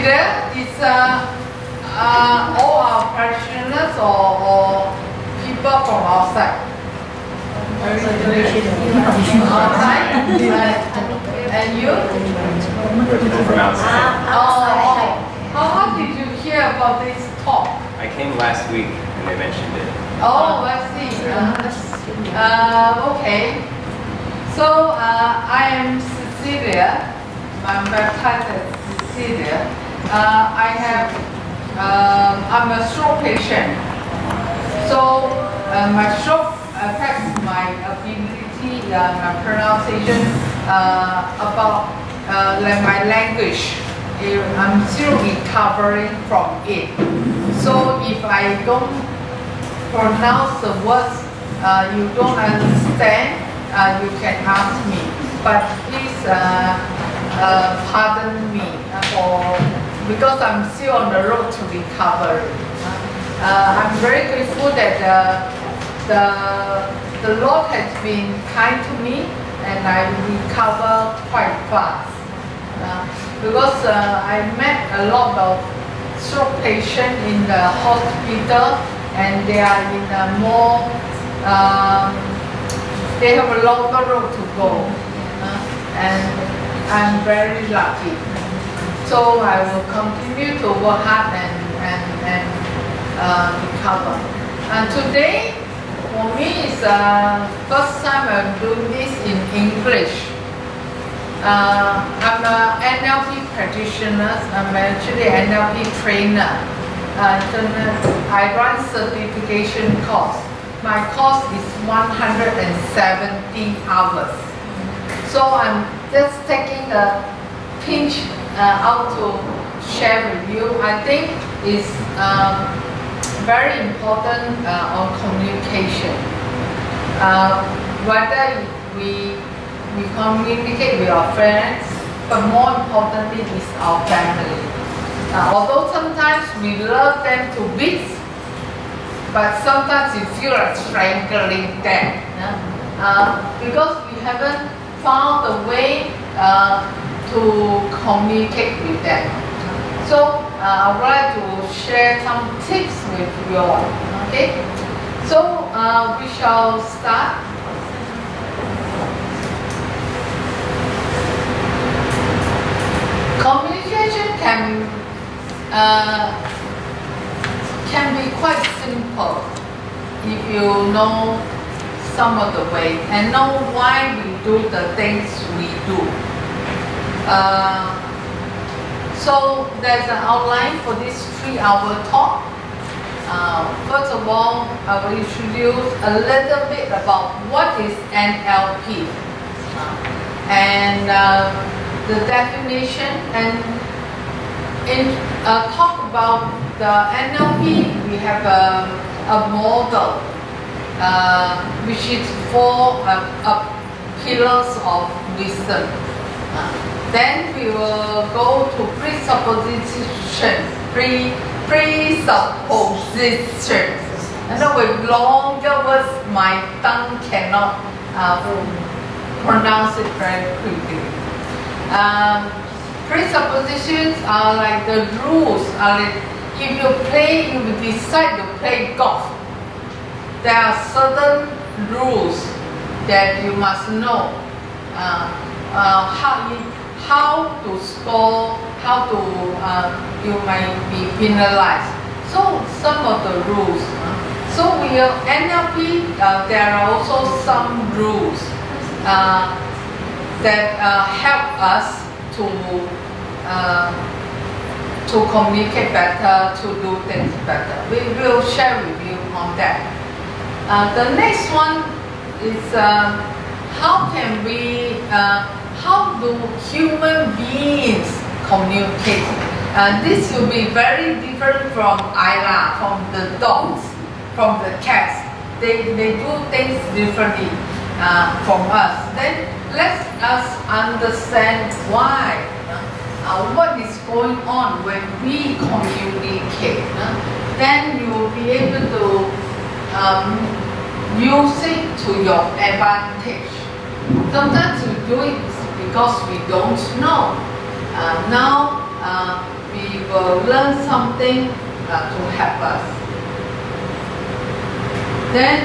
Cecilia is all our parishioners or people from outside? Outside? And you? From outside. How did you hear about this talk? I came last week and they mentioned it. Oh, I see. Okay. So I am Cecilia. I'm baptized as Cecilia. I'm a stroke patient. So my stroke affects my ability, my pronunciation, about like my language. I'm still recovering from it. So if I don't pronounce the words you don't understand, you can ask me. But please pardon me because I'm still on the road to recovery. I'm very grateful that the Lord has been kind to me and I recover quite fast. Because I met a lot of stroke patients in the hospital and they are in a more, they have a longer road to go. And I'm very lucky. So I will continue to work hard and recover. And today, for me, is first time I'm doing this in English. I'm an NLP practitioner. I'm actually an NLP trainer. I run certification course. My course is 170 hours. So I'm just taking a pinch out to share with you. I think it's very important on communication. Whether we communicate with our friends, but more importantly is our family. Although sometimes we love them to bits, but sometimes you feel like strangling them because we haven't found a way to communicate with them. So I would like to share some tips with you all. Okay, so we shall start. Communication can be quite simple if you know some of the ways and know why we do the things we do. So there's an outline for this 3-hour talk. First of all, I will introduce a little bit about what is NLP and the definition, and talk about the NLP. We have a model which is 4 pillars of wisdom. Then we will go to presuppositions. And then with longer words, my tongue cannot pronounce it very quickly. Presuppositions are like the rules. If you decide to play golf, there are certain rules that you must know. How to score, how to you might be penalized. So some of the rules. So we have NLP. There are also some rules that help us to communicate better, to do things better. We will share with you on that. The next one is how do human beings communicate? This will be very different from Isla, from the dogs, from the cats. They do things differently from us. Then let us understand why, what is going on when we communicate. Then you will be able to use it to your advantage. Sometimes we do it because we don't know. Now we something to help us. Then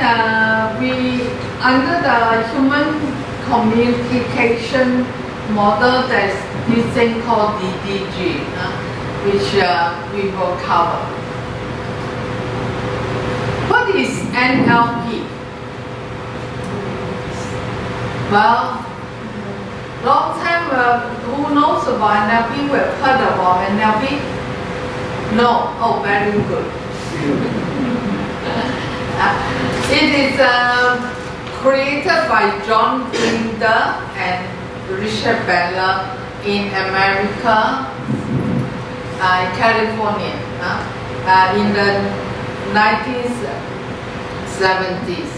we, under the human communication model, there's this thing called DDG, which we will cover. What is NLP? Well, long time, who knows about NLP? We've heard about NLP? No? Oh, very good. It is created by John Grinder and Richard Bella in America, California, in the 1970s.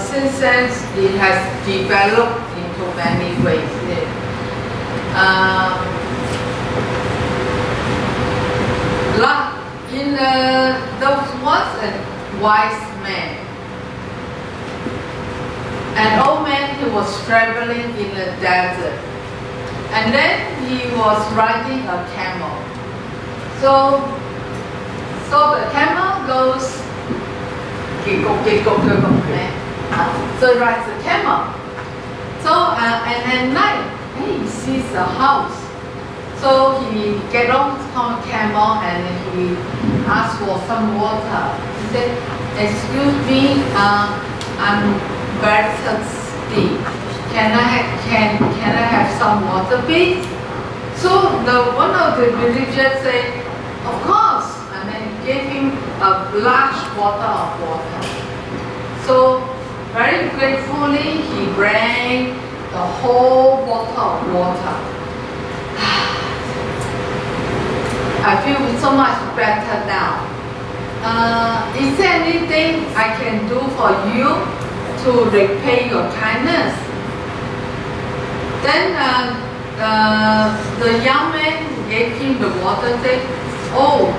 Since then, it has developed into many ways. There was once a wise man, an old man who was traveling in the desert, and then he was riding a camel. So the camel goes, so he rides the camel. So and at night, he sees a house. So he get on his camel and he asked for some water. He said, "Excuse me, I'm very thirsty. Can I have some water, please?" So one of the villagers said, "Of course," and then he gave him a large bottle of water. So very gratefully, he drank the whole bottle of water. I feel so much better now. Is there anything I can do for you to repay your kindness? Then the young man who gave him the water said, "Oh,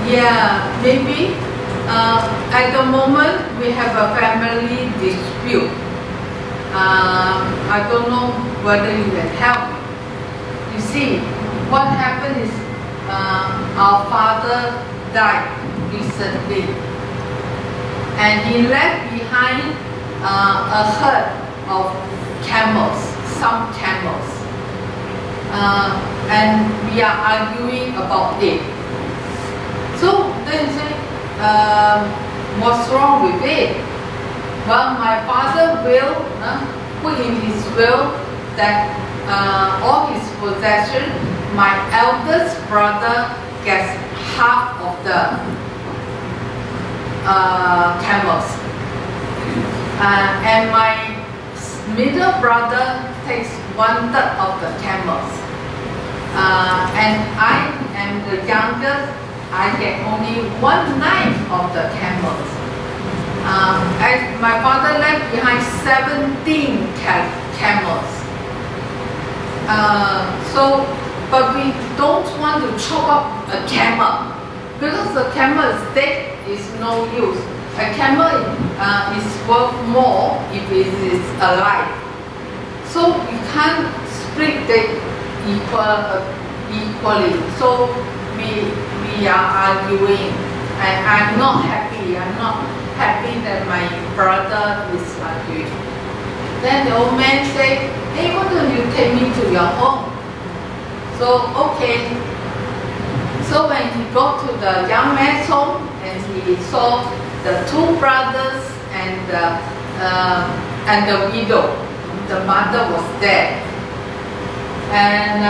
yeah, maybe. At the moment we have a family dispute. I don't know whether you can help me. You see, what happened is our father died recently, and he left behind a herd of camels, some camels, and we are arguing about it." So then he said, "What's wrong with it?" "Well, my father will put in his will that all his possession, my eldest brother gets half of the camels, and my middle brother takes 1/3 of the camels, and I am the youngest. I get only 1/9 of the camels. And my father left behind 17 camels. But we don't want to chop up a camel, because the camel is dead, is no use. A camel is worth more if it is alive. So we can't split it equally. So we are arguing, and I'm not happy. I'm not happy that my brother is arguing." Then the old man said, "Hey, why don't you take me to your home?" So, okay. So when he got to the young man's home and he saw the two brothers and the widow, the mother was dead, and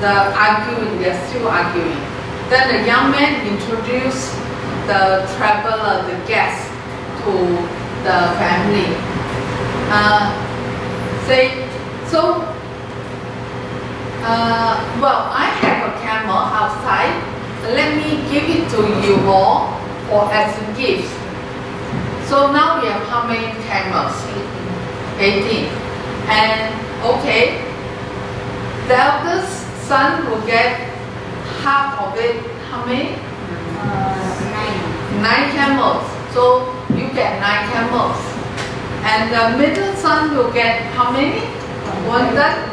the arguing, they're still arguing. Then the young man introduced the traveler, the guest, to the family. Well, I have a camel outside. Let me give it to you all as a gift. So now we have how many camels? 18. And okay, the eldest son will get half of it. How many? 9 camels. So you get 9 camels. And the middle son will get how many? 1/3.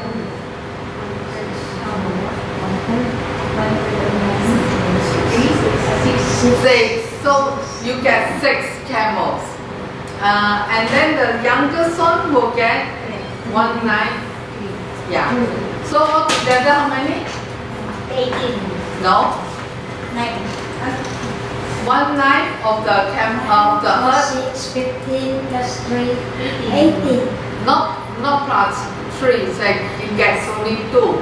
6. So you get 6 camels. And then the youngest son will get 1 9. Yeah. So altogether how many? 18. No. 9. 1 9 of the of the herd. 6, 15 plus 3, 18. Not plus 3. So it gets only 2.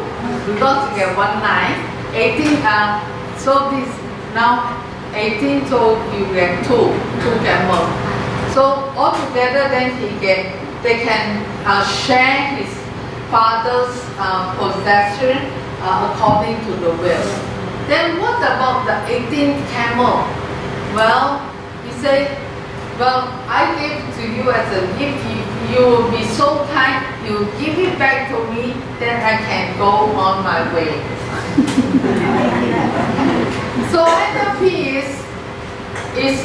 Because you get 1 9. 18. So this now 18. So you get 2 camels. So altogether, then they can share his father's possession according to the will. Then what about the 18th camel? Well, he said, well, I give to you as a gift. You will be so kind, you give it back to me, then I can go on my way. So NLP is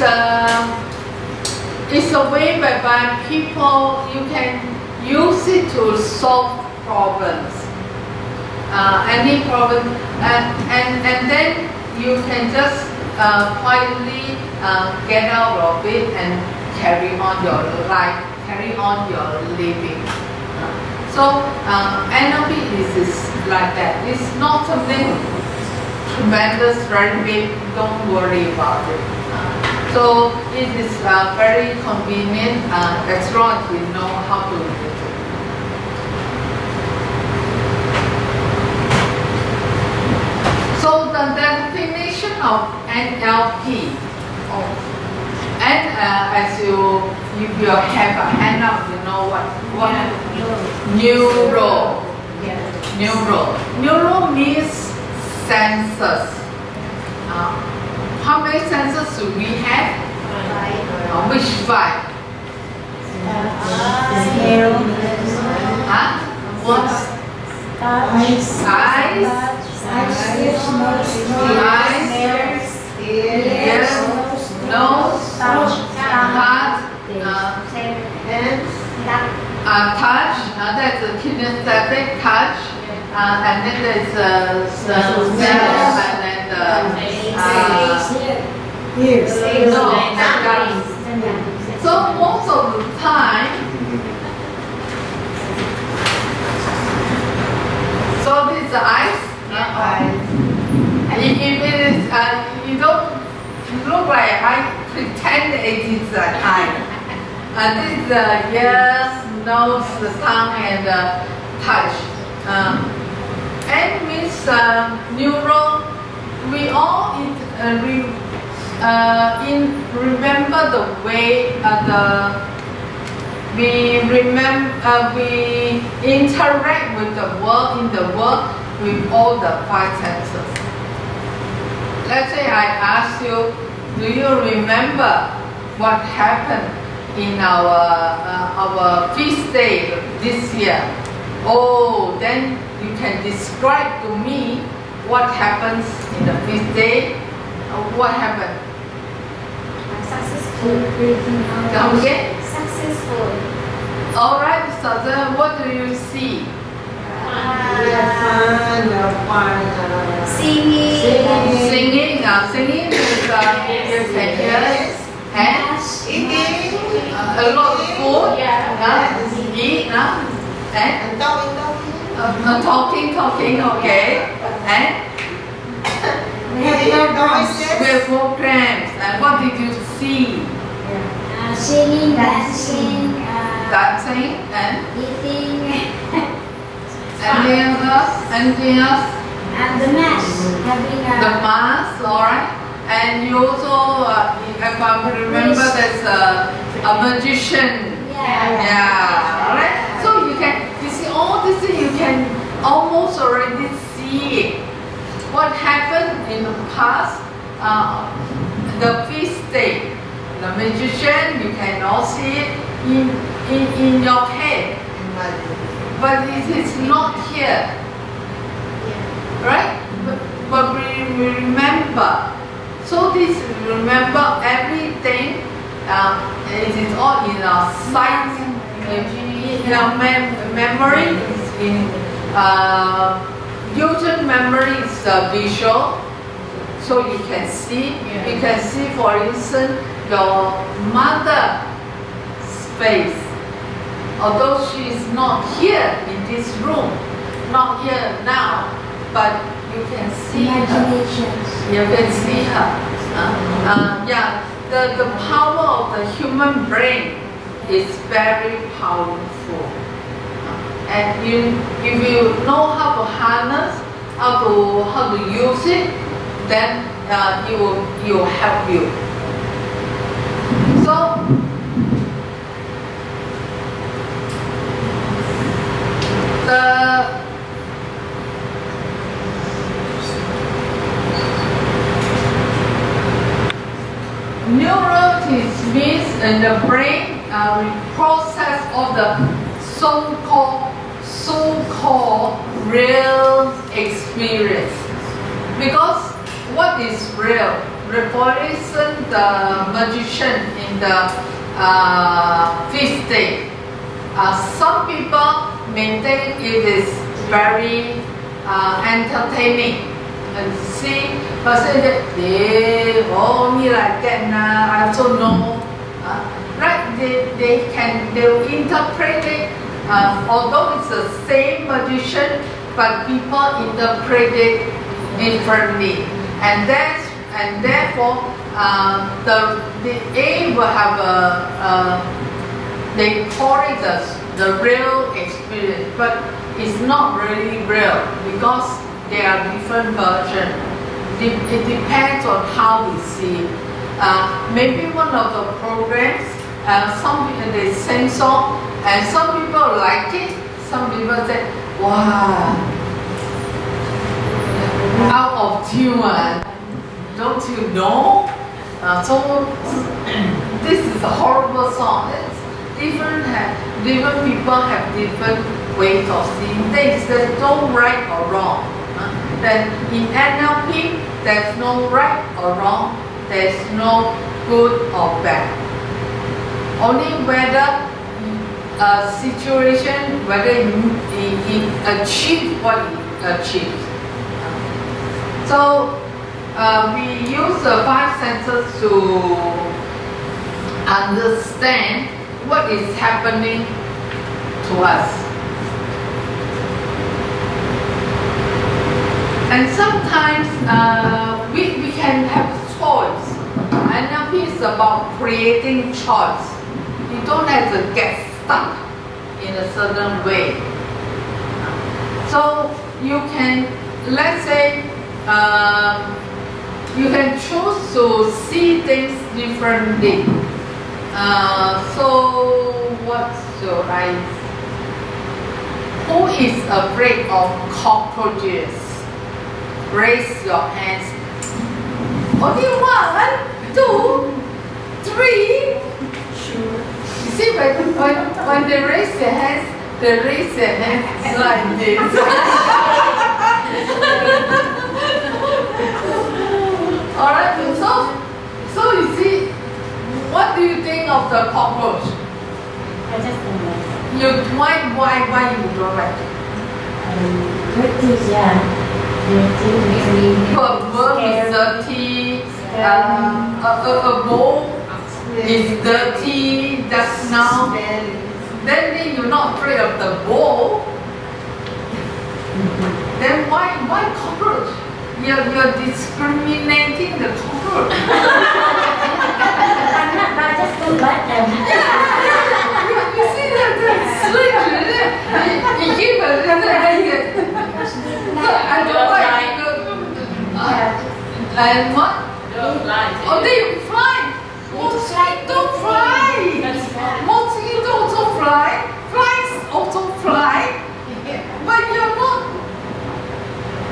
a way whereby people, you can use it to solve problems. Any problem, and then you can just quietly get out of it and carry on your life, carry on your living. So NLP is like that. It's not something tremendous, very big. Don't worry about it. So it is very convenient as long as we know how to use it. So the definition of NLP, and as if you have a hand up, you know what neuro. Neuro means senses. How many senses do we have? 5. Which 5? What? Eyes, ears, nose, heart, touch. That's a kinesthetic touch, and then there's smell, and then so most of the time, so this is the eyes. If it is, you don't look like I pretend it is an eye. This is the ears, nose, the tongue, and the touch. And means neural. We all remember the way we interact with the world in the world with all the 5 senses. Let's say I ask you, do you remember what happened in our feast day this year? Oh, then you can describe to me what happens in the feast day. What happened? Successful. Come again? Successful. All right, so then what do you see? Singing. Singing is you can hear and eating a lot of food. Eat and talking. Okay, and we have programs. And what did you see? Singing, dancing, and eating. anything else? And the mass. Having The mass, alright. And you also, if I remember, there's a magician. Yeah. Alright. So you see all this thing, you can almost already see it. What happened in the past, the feast day, the magician, you can all see it in your head. But it is not here. Right? But we remember. So this remember everything. It is all in our sight, in our memory, in usual memory is visual. so you can see. You can see, for instance, your mother's face. Although she is not here in this room, not here now, but you can see her. Imaginations. You can see her. The power of the human brain is very powerful. And if you know how to harness, how to use it, then it will help you. So the neurotransmitters in the brain we process all the so-called real experience. Because what is real? For instance, the magician in the feast day. Some people maintain it is very entertaining. And see, but say that they only like that now, I don't know. Right? They will interpret it, although it's the same magician, but people interpret it differently. And therefore, they will have they call it the real experience, but it's not really real because there are different versions. It depends on how we see. Maybe one of the programs, some people they sing song, and some people like it. Some people say, "Wow, out of tune, don't you know?" So this is a horrible song. It's different people have different ways of seeing things. There's no right or wrong. Then in NLP, there's no right or wrong. There's no good or bad. Only whether a situation, whether it achieves what it achieves. So we use the 5 senses to understand what is happening to us. And sometimes we can have a choice. NLP is about creating choice. You don't have to get stuck in a certain way. So you can, let's say, you can choose to see things differently. So what should I? Who is afraid of cockroaches? Raise your hands. Only 1, 2, 3. You see, when they raise their hands, they raise their hands like this. Alright, so you see, what do you think of the cockroach? I just don't like Why you don't like it? dirty, yeah. Dirty, Worm is dirty, a bowl is dirty just now. Then you're not afraid of the bowl. Then why cockroach? You're discriminating the cockroach. I just don't like them. You see that's strange, isn't it? You give I don't like it. And what? Oh, they fly. Mosquito fly. Mosquito also fly. Flies also fly. But you're not.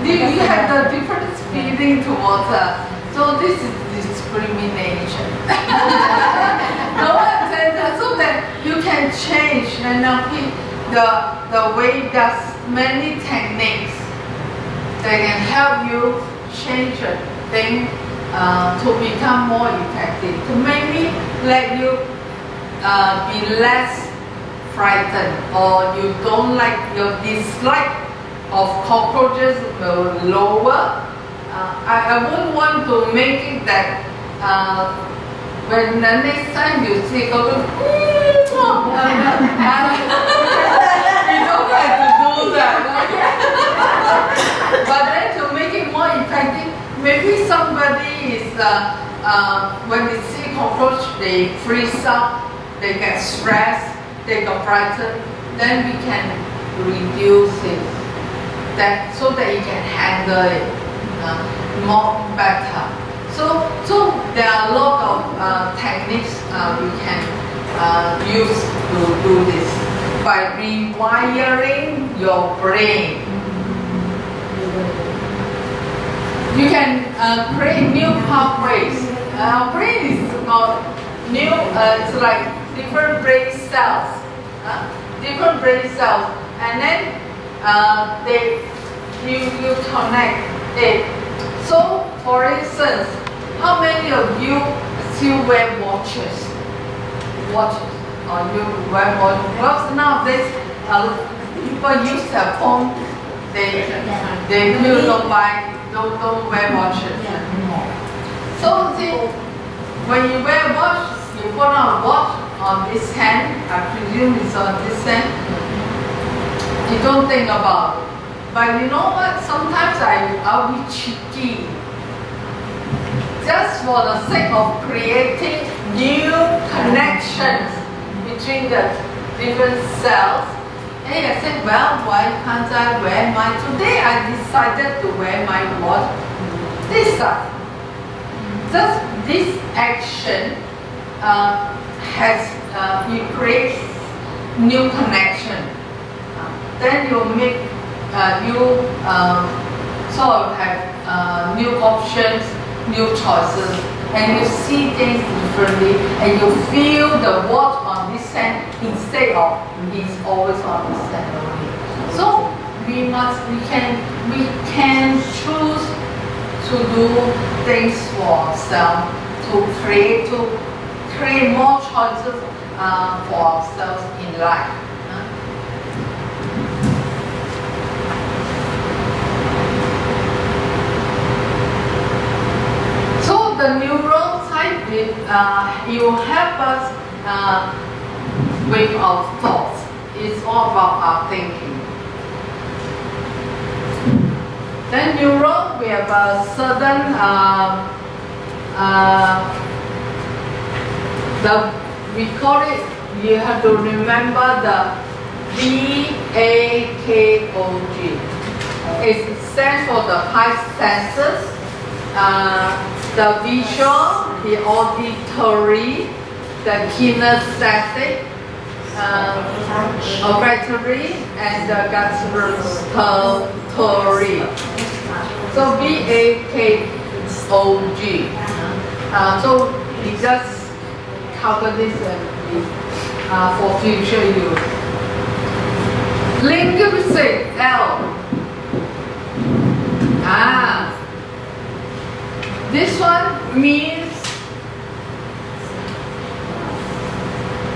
You have the different feeling towards her. So this is discrimination. No one says that, so that you can change NLP. The way there's many techniques that can help you change a thing to become more effective, to maybe let you be less frightened, or you don't like, your dislike of cockroaches will lower, I wouldn't want to make it that when the next time you see go to you don't have to do that. But then to make it more effective, maybe somebody is when they see cockroach, they freeze up, they get stressed, they get frightened. Then we can reduce it, that so that you can handle it more better. So there are a lot of techniques we can use to do this by rewiring your brain. You can create new pathways. Our brain is about new. It's like different brain cells, and then you connect it. So, for instance, how many of you still wear watches? Or you wear watches? Well, nowadays people use their phone. They don't wear watches anymore. So see, when you wear a watch, you put on a watch on this hand. I presume it's on this hand. You don't think about it. But you know what? Sometimes I'll be cheeky. Just for the sake of creating new connections between the different cells. And I said, well, why can't I wear mine? Today I decided to wear my watch this side. Just this action you create new connection. Then you make sort of have new options, new choices, and you see things differently, and you feel the watch on this hand instead of it's always on this hand only. So we can choose to do things for ourselves, to create more choices for ourselves in life. So the neural type you help us with our thoughts. It's all about our thinking. Then neural, we have a certain we call it. You have to remember the VAKOG. It stands for the five senses. The visual, the auditory, the kinesthetic, olfactory, and the gustatory. So VAKOG. So we just cover this for future use. Linguistic, L. This one means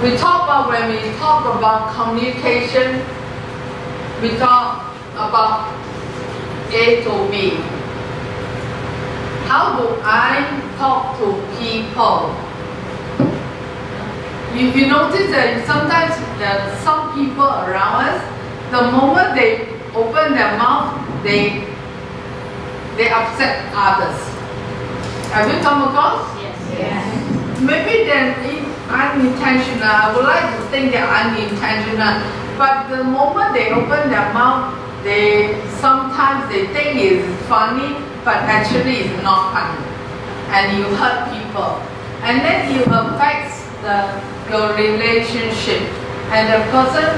when we talk about communication, we talk about A to B. How do I talk to people? You notice that sometimes some people around us, the moment they open their mouth, they upset others. Have you come across? Yes. Maybe they're unintentional. I would like to think they're unintentional. But the moment they open their mouth, sometimes they think it's funny, but actually it's not funny. And you hurt people. And then you affect your relationship. And the person,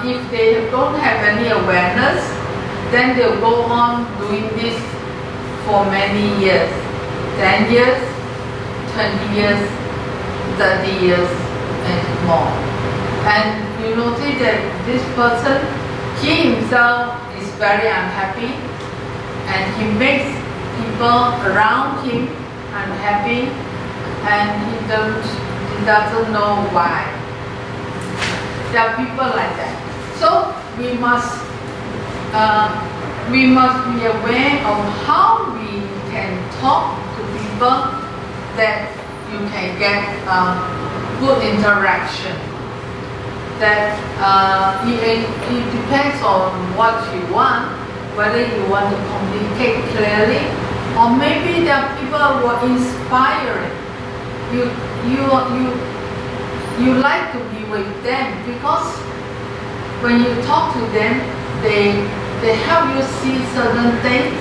if they don't have any awareness, then they'll go on doing this for many years. 10 years, 20 years, 30 years, and more. And you notice that this person, he himself is very unhappy, and he makes people around him unhappy, and he doesn't know why. There are people like that. So we must we must be aware of how we can talk to people that you can get good interaction. That it depends on what you want, whether you want to communicate clearly, or maybe there are people who are inspiring. You like to be with them because when you talk to them, they help you see certain things.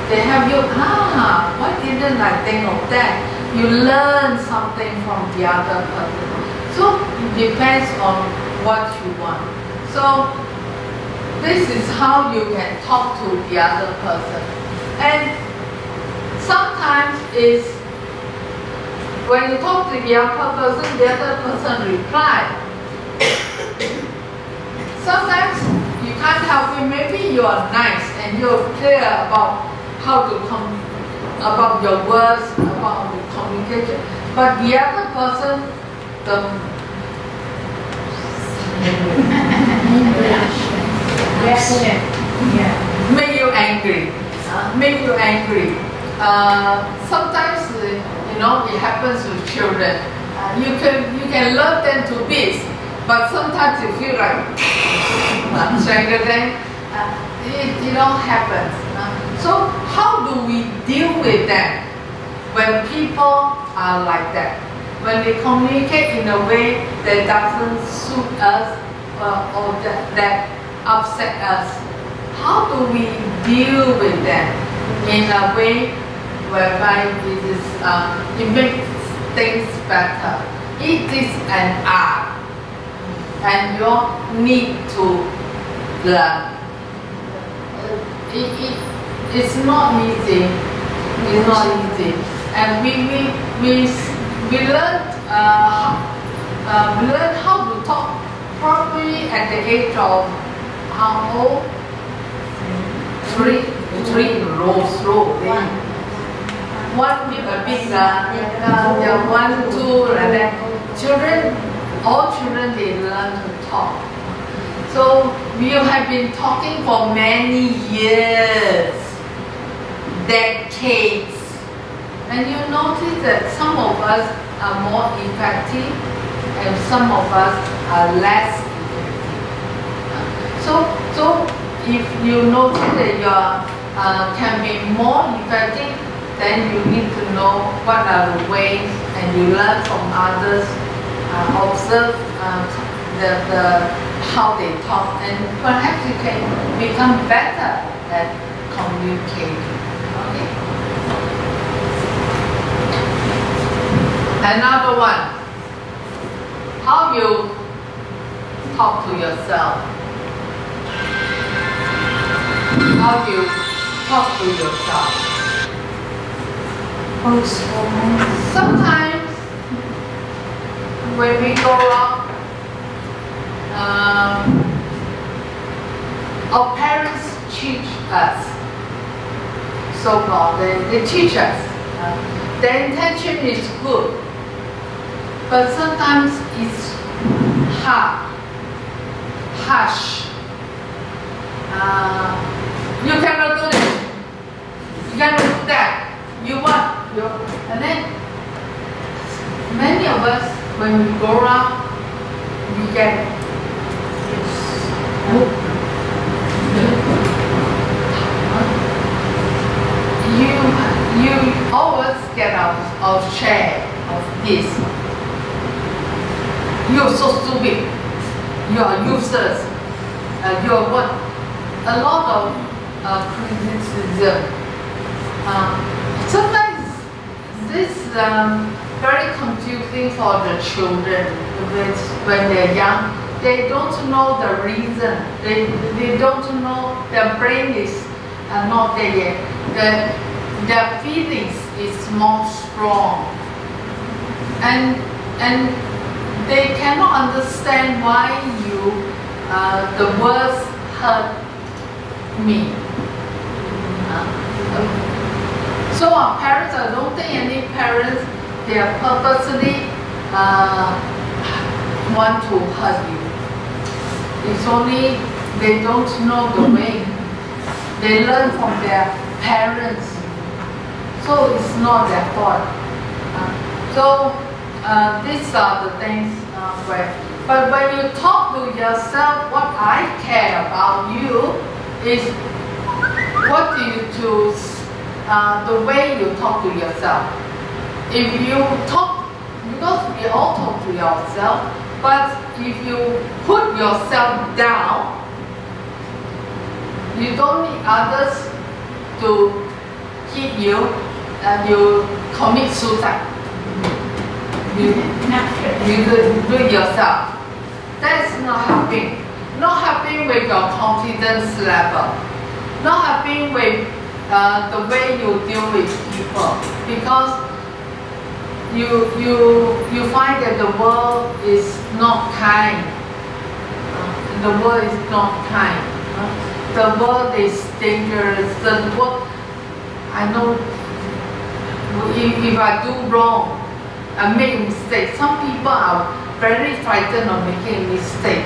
They help you, why didn't I think of that? You learn something from the other person. So it depends on what you want. So this is how you can talk to the other person. And sometimes is when you talk to the other person replies. Sometimes you can't help it. Maybe you are nice and you're clear about how to about your words, about the communication. But the other person, make you angry. Sometimes it happens with children. You can love them to bits, but sometimes you feel like strangle them. It all happens. So how do we deal with them when people are like that? When they communicate in a way that doesn't suit us or that upset us, how do we deal with them in a way whereby it makes things better? It is an art, and you need to learn. It's not easy. It's not easy, and we learn how to talk probably at the age of how old? Three slow. One with a big one, two, like that. All children they learn to talk. So we have been talking for many years, decades. And you notice that some of us are more effective and some of us are less effective. So if you notice that you can be more effective, then you need to know what are the ways, and you learn from others, observe how they talk, and perhaps you can become better at communicating. Okay. Another one, how you talk to yourself. How you talk to yourself. Sometimes when we grow up, our parents teach us, so-called, they teach us. The intention is good, but sometimes it's harsh. You cannot do this. You cannot do that. You want. And then many of us, when we grow up, we get you always get our share of this. You're so stupid. You are useless. You're what? A lot of criticism. Sometimes this is very confusing for the children when they're young. They don't know the reason. They don't know their brain is not there yet. Their feelings is more strong, and they cannot understand why the words hurt me. So our parents, I don't think any parents, they are purposely want to hurt you. It's only they don't know the way. They learn from their parents. So it's not their fault. These are the things where. But when you talk to yourself, what I care about you is what do you choose, the way you talk to yourself. If you talk, because we all talk to yourself, but if you put yourself down, you don't need others to hit you and you commit suicide. You do it yourself. That's not helping. Not helping with your confidence level. Not helping with the way you deal with people. Because you find that the world is not kind. The world is not kind. The world is dangerous. The world, I know if I do wrong, I make mistakes. Some people are very frightened of making a mistake.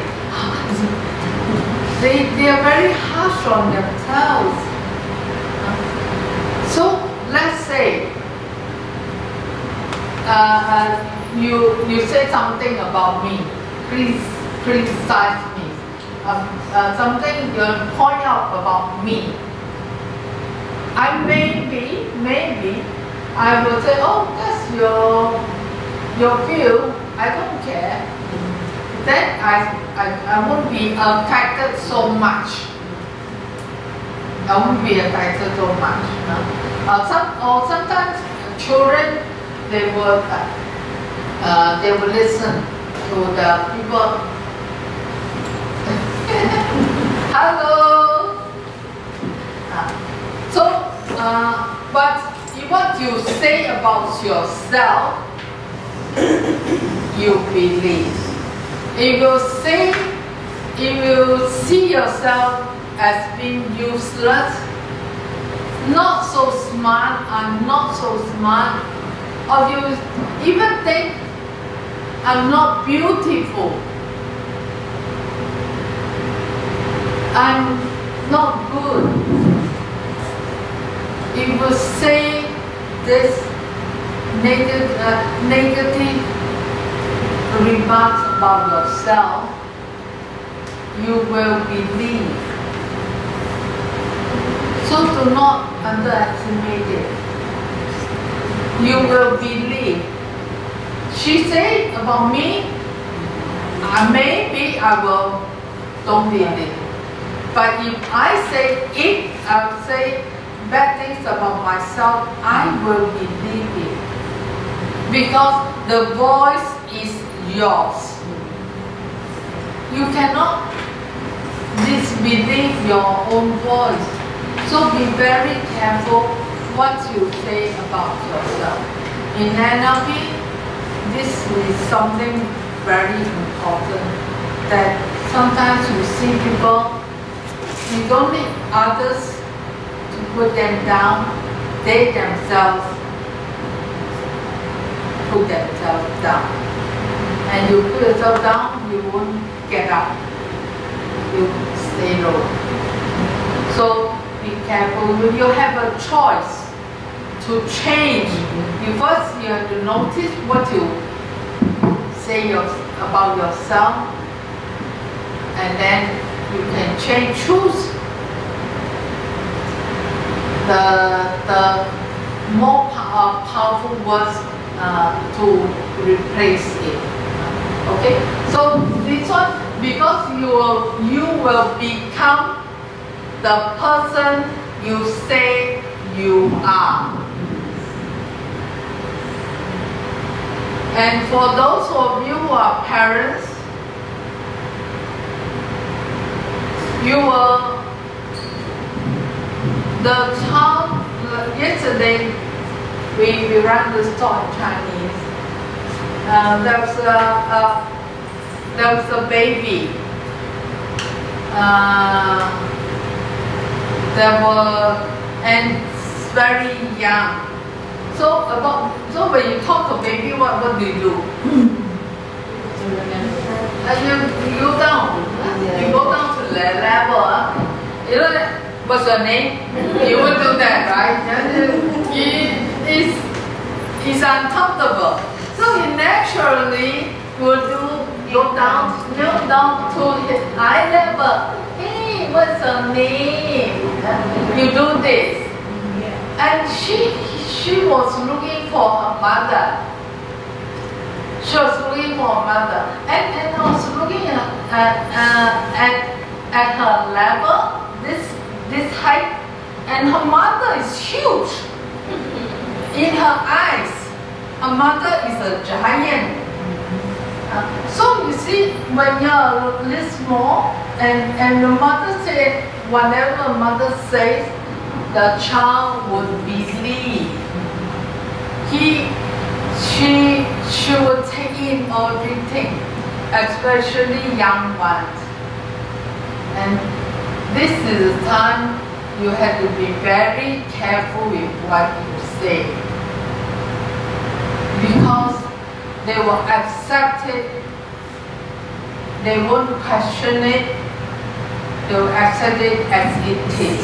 They are very harsh on themselves. So let's say you say something about me, please criticize me. Something you point out about me. I maybe I will say, oh, that's your view. I don't care. Then I won't be affected so much. I won't be affected so much. Sometimes children they will listen to the people. Hello. But what you say about yourself, you believe. If you see yourself as being useless, not so smart, I'm not so smart, or you even think I'm not beautiful, I'm not good. If you say this negative remarks about yourself, you will believe. So do not underestimate it. You will believe. She said about me, maybe I will don't believe. But if I will say bad things about myself, I will believe it. Because the voice is yours. You cannot disbelieve your own voice. So be very careful what you say about yourself. In NLP, this is something very important, that sometimes you see people, you don't need others to put them down, they themselves put themselves down. And you put yourself down, you won't get up. You stay low. So be careful. When you have a choice to change, you have to notice what you say about yourself, and then you can change, choose the more powerful words to replace it. Okay, so this one, because you will become the person you say you are. And for those of you who are parents, the child, yesterday we ran the store in Chinese. There was a baby. And very young. So when you talk to baby, what do you do? You go down. You go down to their level. You know that what's your name? You would do that, right? It's uncomfortable. So he naturally would go down to his eye level. Hey, what's your name? You do this. And she was looking for her mother. She was looking for her mother. And I was looking at her level, this height, and her mother is huge. In her eyes, her mother is a giant. So you see, when you're this small, and the mother said, whatever mother says, the child would believe. She would take in everything, especially young ones. And this is the time you have to be very careful with what you say, because they will accept it, they won't question it, they will accept it as it is.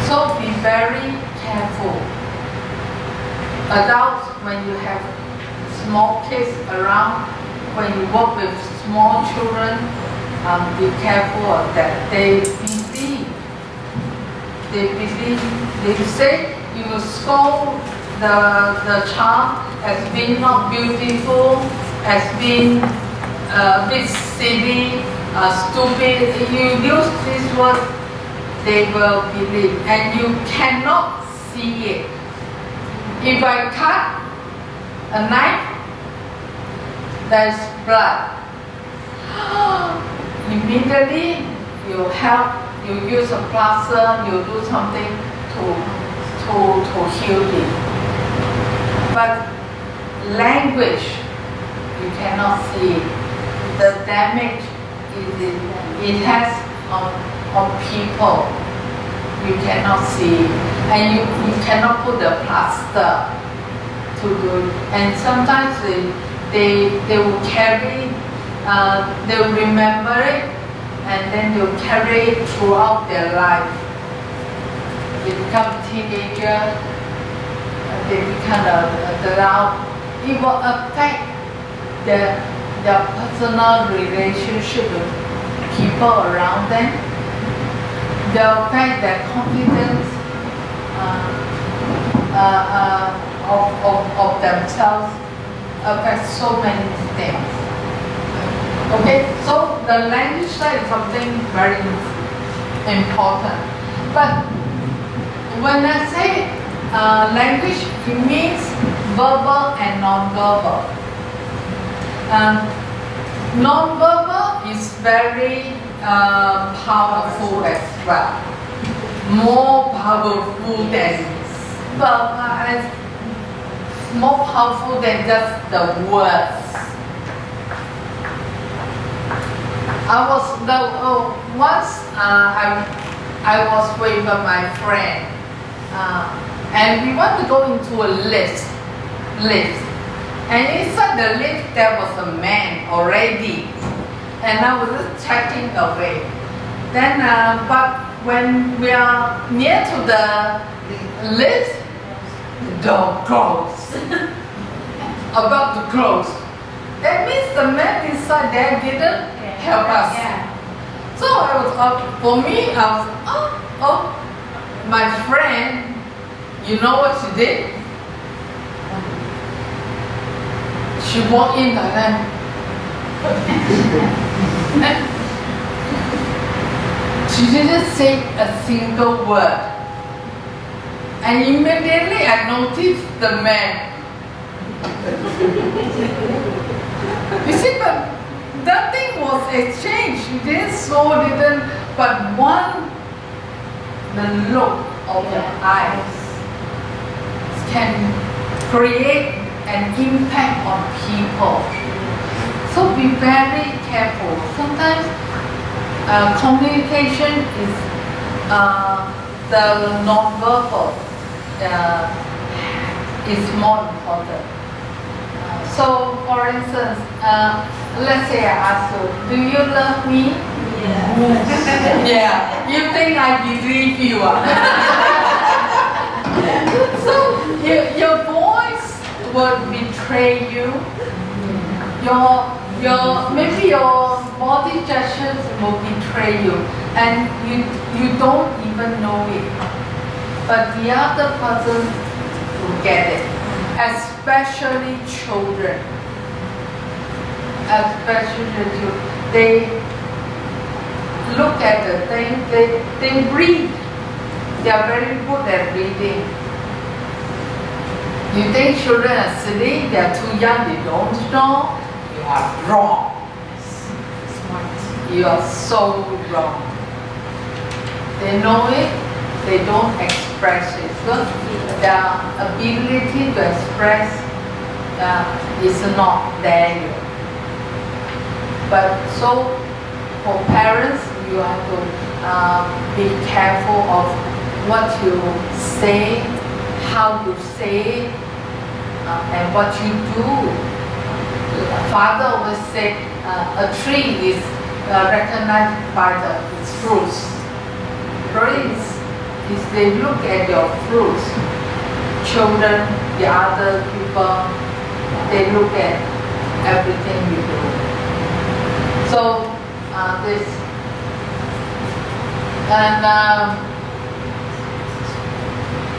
So be very careful. Adults, when you have small kids around, when you work with small children, be careful of that. They believe. They say you will scold the child as being not beautiful, as being a bit silly, stupid. You use this word, they will believe, and you cannot see it. If I cut a knife, there's blood. Immediately you help, you use a plaster, you do something to heal it. But language, you cannot see it. The damage it has on people, you cannot see it. And you cannot put the plaster to do it. And sometimes they will carry, they will remember it, and then they'll carry it throughout their life. They become teenagers, they become adult. It will affect their personal relationship with people around them. They will affect their confidence of themselves, affect so many things. Okay, so the language side is something very important. But when I say language, it means verbal and non-verbal. Non-verbal is very powerful as well. More powerful than verbal, more powerful than just the words. Once I was with my friend, and we want to go into a lift, and inside the lift there was a man already, and I was just chatting away. Then, but when we are near to the lift, the door closed, about to close. That means the man inside there didn't help us. Yeah. So I was, for me, I was, my friend, you know what she did? She walked in and she didn't say a single word. And immediately I noticed the man. You see, but nothing was exchanged. She didn't, but the look of the eyes can create an impact on people. So be very careful. Sometimes communication is the non-verbal is more important. So, for instance, let's say I ask you, do you love me? Yeah. You think I believe you? So your voice will betray you. Maybe your body gestures will betray you, and you don't even know it. But the other person will get it, especially children. They look at the thing, they read. They are very good at reading. You think children are silly, they are too young, they don't know? You are wrong. You are so wrong. They know it, they don't express it. So their ability to express is not there yet. But so for parents, you have to be careful of what you say, how you say, and what you do. Father always said a tree is recognized by its fruits. Trees is they look at your fruits. Children, the other people, they look at everything you do. So this and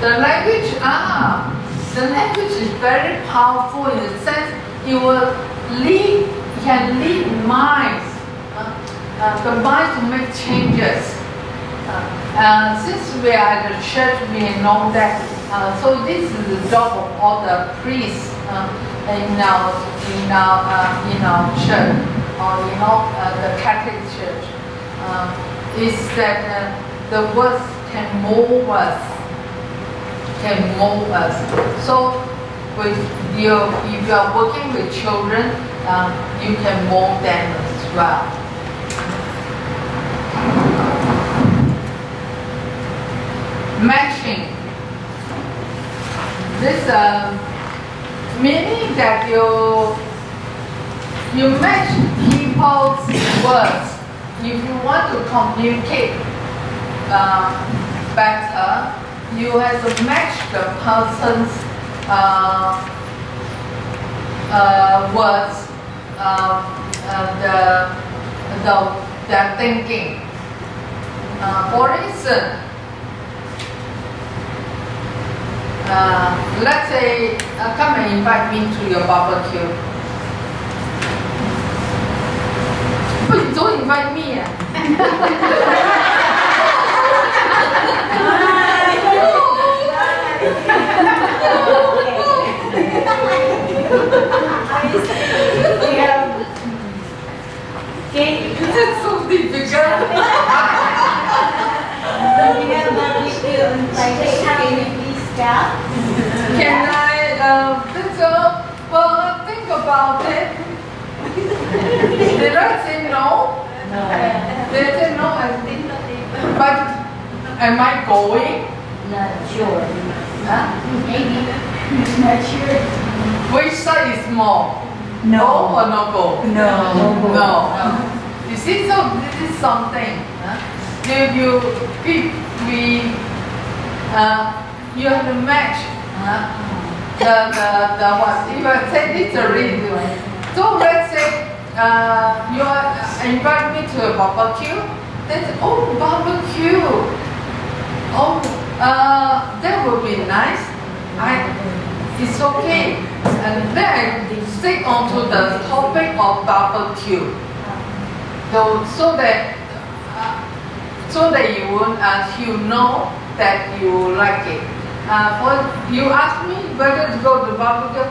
the language is very powerful in the sense it can lead minds, the mind to make changes. Since we are at the church, we know that. So this is the job of all the priests in our church. Or the Catholic Church, is that the words can mold us. So, if you are working with children, you can mold them as well. Matching. This meaning that you match people's words. If you want to communicate better, you have to match the person's words, their thinking. For instance, let's say, come and invite me to your barbecue. But you don't invite me. It's so difficult. Can I think about it? Did I say no? No. Did I say no? But am I going? Not sure. Huh? Maybe. Not sure. Which side is more? No. Go or not go? No. No. You see, so this is something. You have to match the what? If I say literally, so let's say you invite me to a barbecue. Then barbecue. That would be nice. It's okay. And then I stick onto the topic of barbecue. So that you know that you like it. You ask me whether to go to barbecue.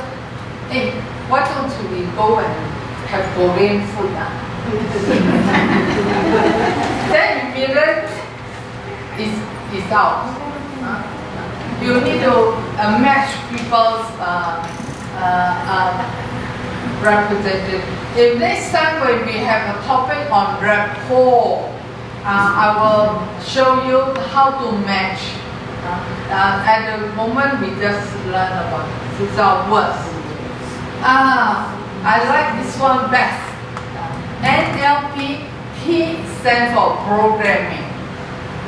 Hey, why don't we go and have Korean food now? Then immediately it's out. You need to match people's representative. If next time when we have a topic on rapport, I will show you how to match. At the moment we just learn about it. It's our words. I like this one best. NLP, P stands for programming.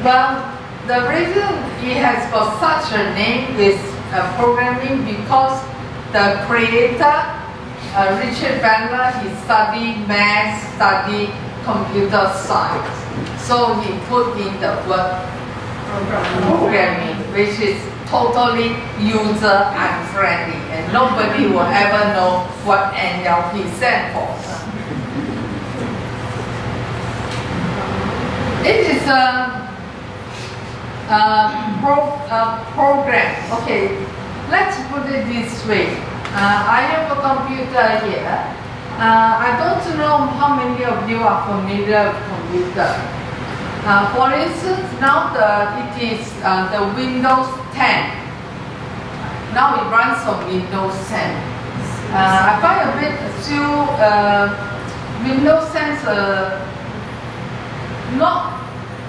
Well, the reason it has got such a name is programming because the creator, Richard Bandler, he studied math, studied computer science. So he put in the word programming, which is totally user unfriendly, and nobody will ever know what NLP stands for. It is a program. Okay, let's put it this way. I have a computer here. I don't know how many of you are familiar with computer. For instance, now it is the Windows 10. Now it runs on Windows 10. I find a bit still Windows 10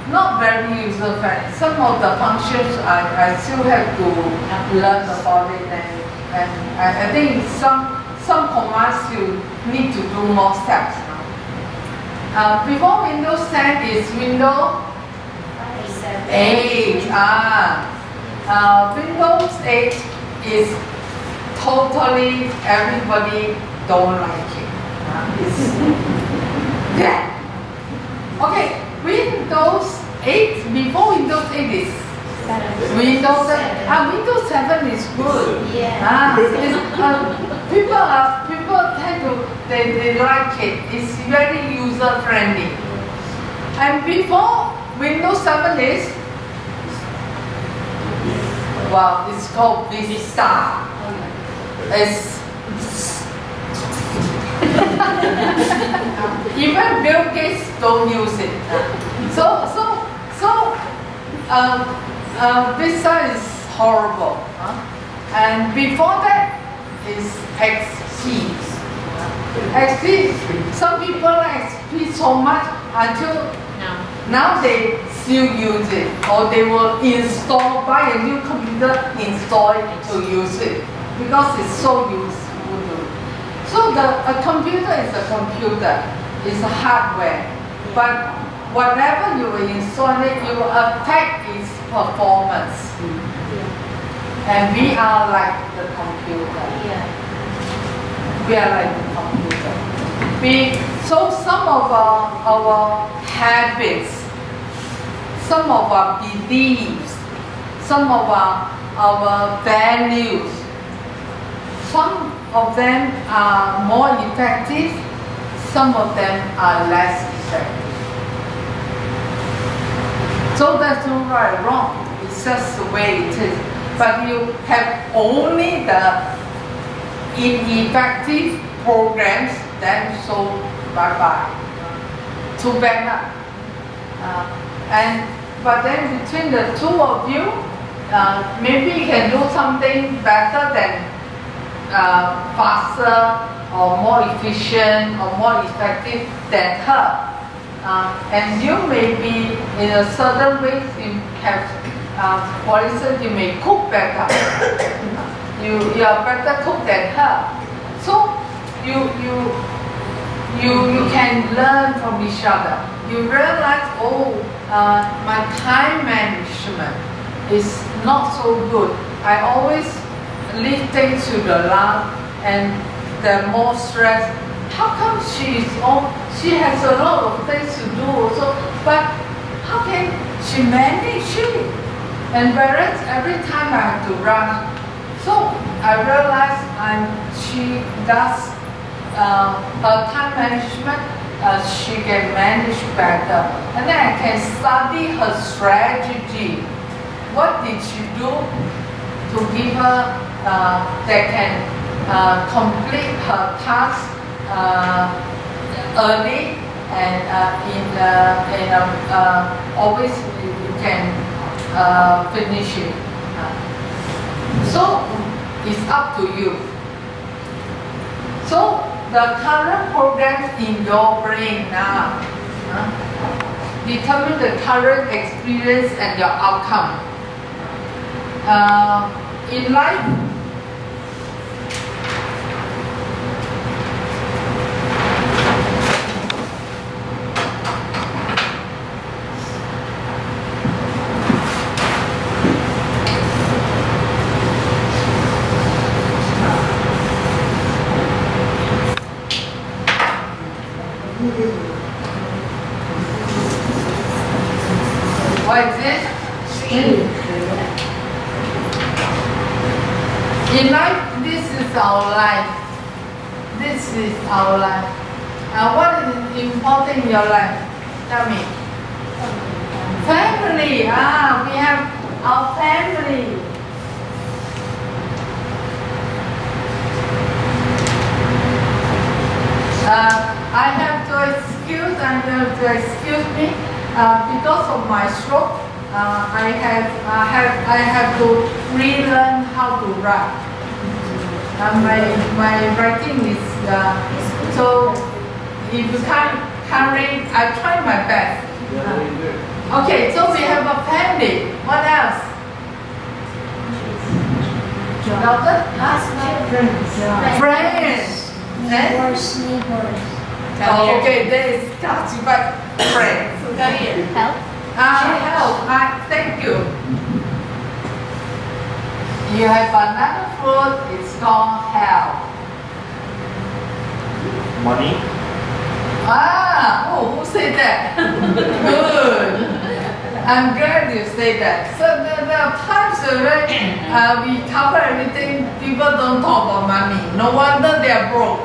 not very user friendly. Some of the functions I still have to learn about it, and I think some commands you need to do more steps. Before Windows 10 is Windows 8. Windows 8 is totally, everybody don't like it. Okay, Windows 8, before Windows 8 is Windows 7. Windows 7 is good. People tend to, they like it. It's very user friendly. And before Windows 7 is, well, it's called Vista. It's even Bill Gates don't use it. So Vista is horrible. And before that is XP. XP, some people like XP so much until now they still use it, or they will buy a new computer, install it to use it because it's so useful. So a computer is a computer, it's a hardware, but whatever you will install it, you will affect its performance. And we are like the computer. We are like the computer. So some of our habits, some of our beliefs, some of our values, some of them are more effective, some of them are less effective. So that's no right or wrong, it's just the way it is. But you have only the ineffective programs, then so bye-bye. Too bad. But then between the two of you, maybe you can do something better than faster or more efficient or more effective than her. And you may be in a certain way, you have, for instance, you may cook better. You are better cook than her. So you can learn from each other. You realize, my time management is not so good. I always leave things to the last, and the more stress. How come she has a lot of things to do also, but how can she manage it? And whereas every time I have to rush, so I realize she does her time management, she can manage better. And then I can study her strategy. What did she do to give her that can complete her task early, and always you can finish it. So it's up to you. So the current program in your brain now determine the current experience and your outcome. In life, What is this? Street. In life, this is our life. This is our life. What is important in your life? Tell me. Family. We have our family. I have to excuse me because of my stroke. I have to relearn how to write. My writing is so if you can't read, I try my best. Okay, so we have a family. What else? Doctor? Friends. Neighbors. Okay, there is classified friends. Help. Help. Thank you. You have another fruit. It's called help. Money. Who said that? Good. I'm glad you say that. So there are times when we cover everything, people don't talk about money. No wonder they are broke.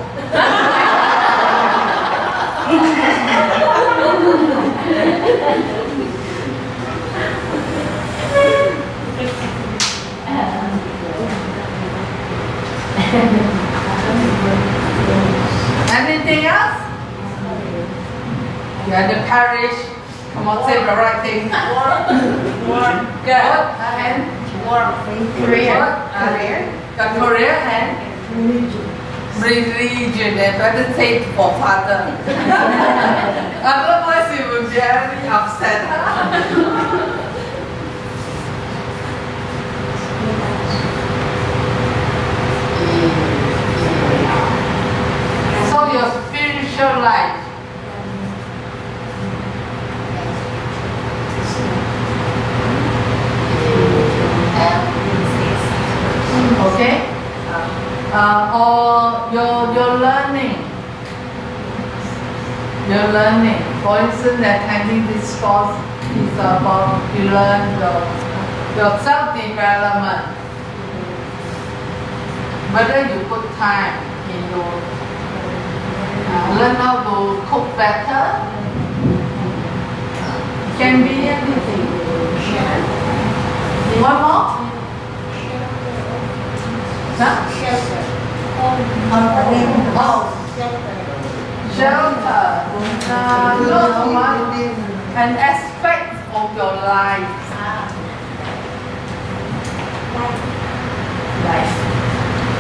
Anything else? You are the parish. Come on, say the right thing. Work. Good. And career. The career and religion. And better say it for father. Otherwise, you will be very upset. So your spiritual life. Okay? Or you're learning. You're learning. For instance, attending this course is about you learn your self-development. Whether you put time in your learn how to cook better. Can be anything. One more? Shelter. Shelter. An aspect of your life. Life.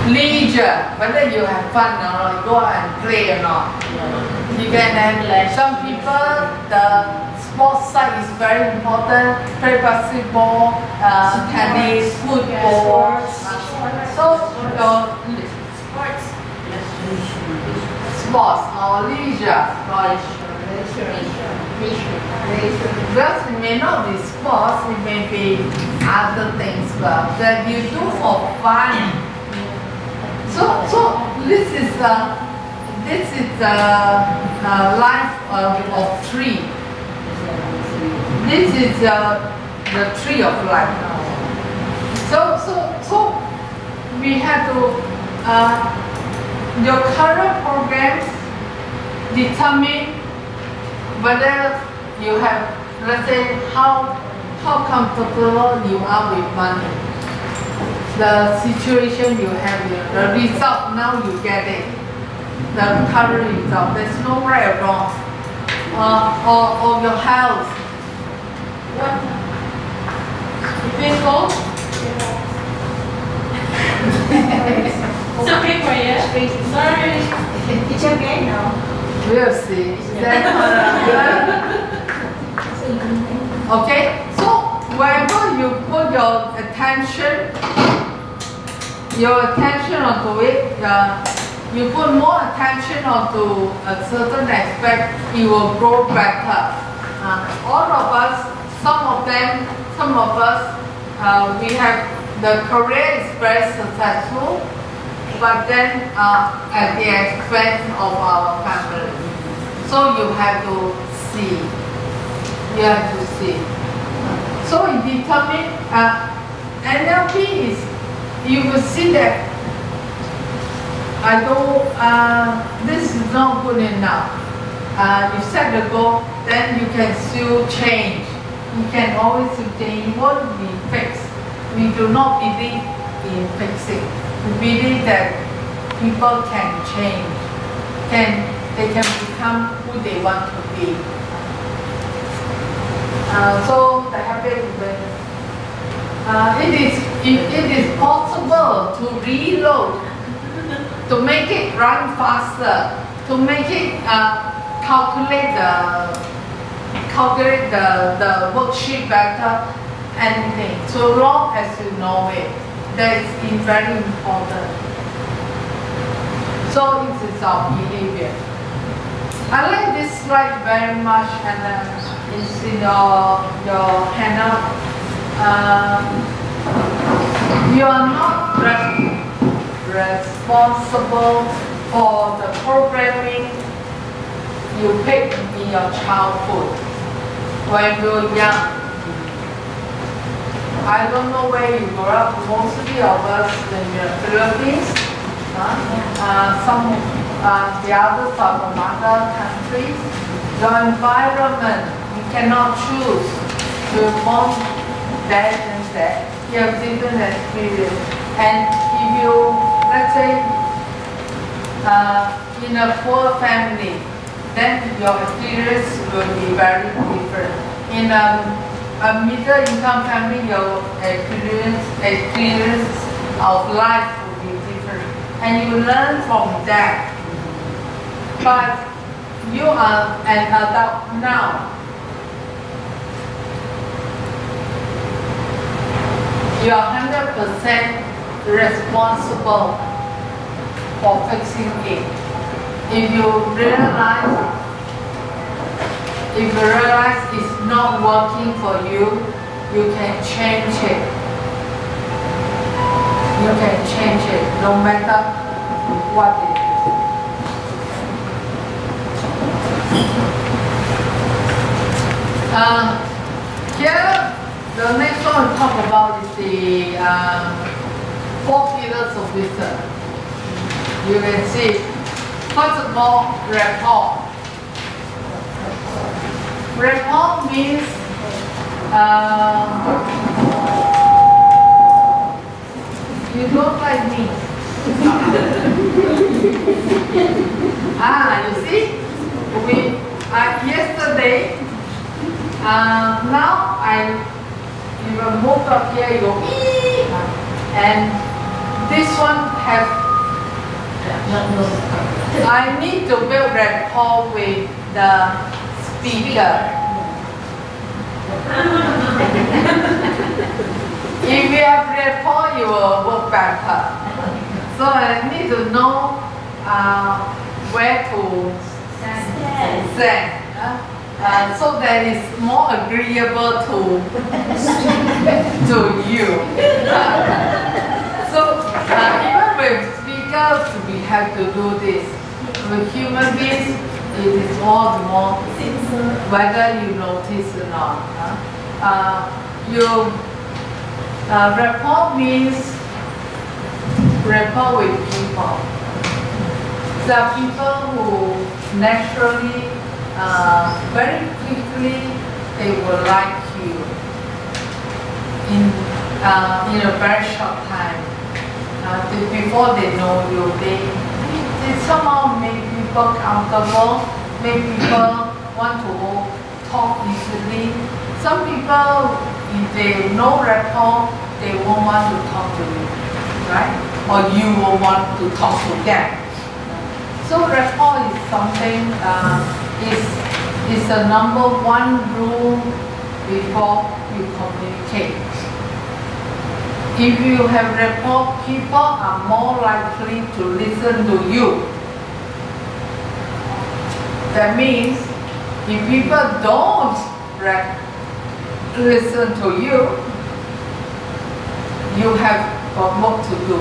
Leisure, whether you have fun or not, go out and play or not. You can have some people, the sports side is very important, play basketball, tennis, football. Sports or leisure. Because it may not be sports, it may be other things that you do for fun. So this is life of tree. This is the tree of life. So we have to your current programs determine whether you have, let's say, how comfortable you are with money. The situation you have, the result, now you get it. The current result, there's no right or wrong. Or your health. What? You feel cold? It's okay for you. Sorry. It's okay now. We'll see. Okay, so wherever you put your attention onto it, you put more attention onto a certain aspect, it will grow better. All of us, some of us, we have the career is very successful, but then at the expense of our family. So you have to see. You have to see. So it determines, NLP is, you will see that this is not good enough. You set the goal, then you can still change. You can always change. It won't be fixed. We do not believe in fixing. We believe that people can change. They can become who they want to be. So the habit it is possible to reload, to make it run faster, to make it calculate the worksheet better, anything. So long as you know it, that is very important. So it is our behavior. I like this slide very much, and it's in your handout. You are not responsible for the programming you picked in your childhood when you were young. I don't know where you grew up. Mostly of us in the Philippines. Some the others are from other countries. Your environment, you cannot choose to want that and that. You have different experience. And if you, let's say, in a poor family, then your experience will be very different. In a middle income family, your experience of life will be different. And you learn from that. But you are an adult now. You are 100% responsible for fixing it. If you realize it's not working for you, you can change it. You can change it no matter what it is. Here, the next one we talk about is the 4 pillars of wisdom. You can see, first of all, rapport. Rapport means you don't like me. You see, yesterday, now I even moved up here, you go, and this one has, I need to build rapport with the speaker. If you have rapport, you will work better. So I need to know where to stand. So that it's more agreeable to you. So even with speakers, we have to do this. With human beings, it is more and more whether you notice or not. Rapport means rapport with people. There are people who naturally, very quickly, they will like you in a very short time. Before they know you, they somehow make people comfortable, make people want to talk easily. Some people, if they know rapport, they won't want to talk to you, right? Or you will want to talk to them. So rapport is something, is the number one rule before you communicate. If you have rapport, people are more likely to listen to you. That means if people don't listen to you, you have got work to do.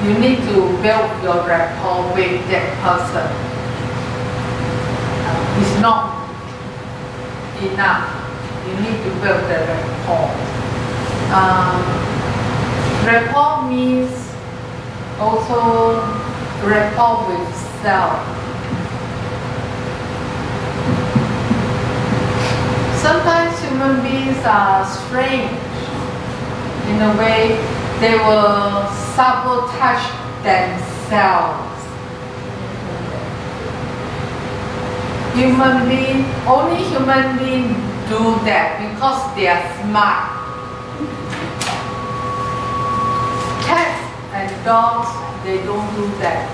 You need to build your rapport with that person. It's not enough. You you need to build the rapport. Rapport means also rapport with self. Sometimes human beings are strange in a way they will sabotage themselves. Only human beings do that because they are smart. Cats and dogs, they don't do that.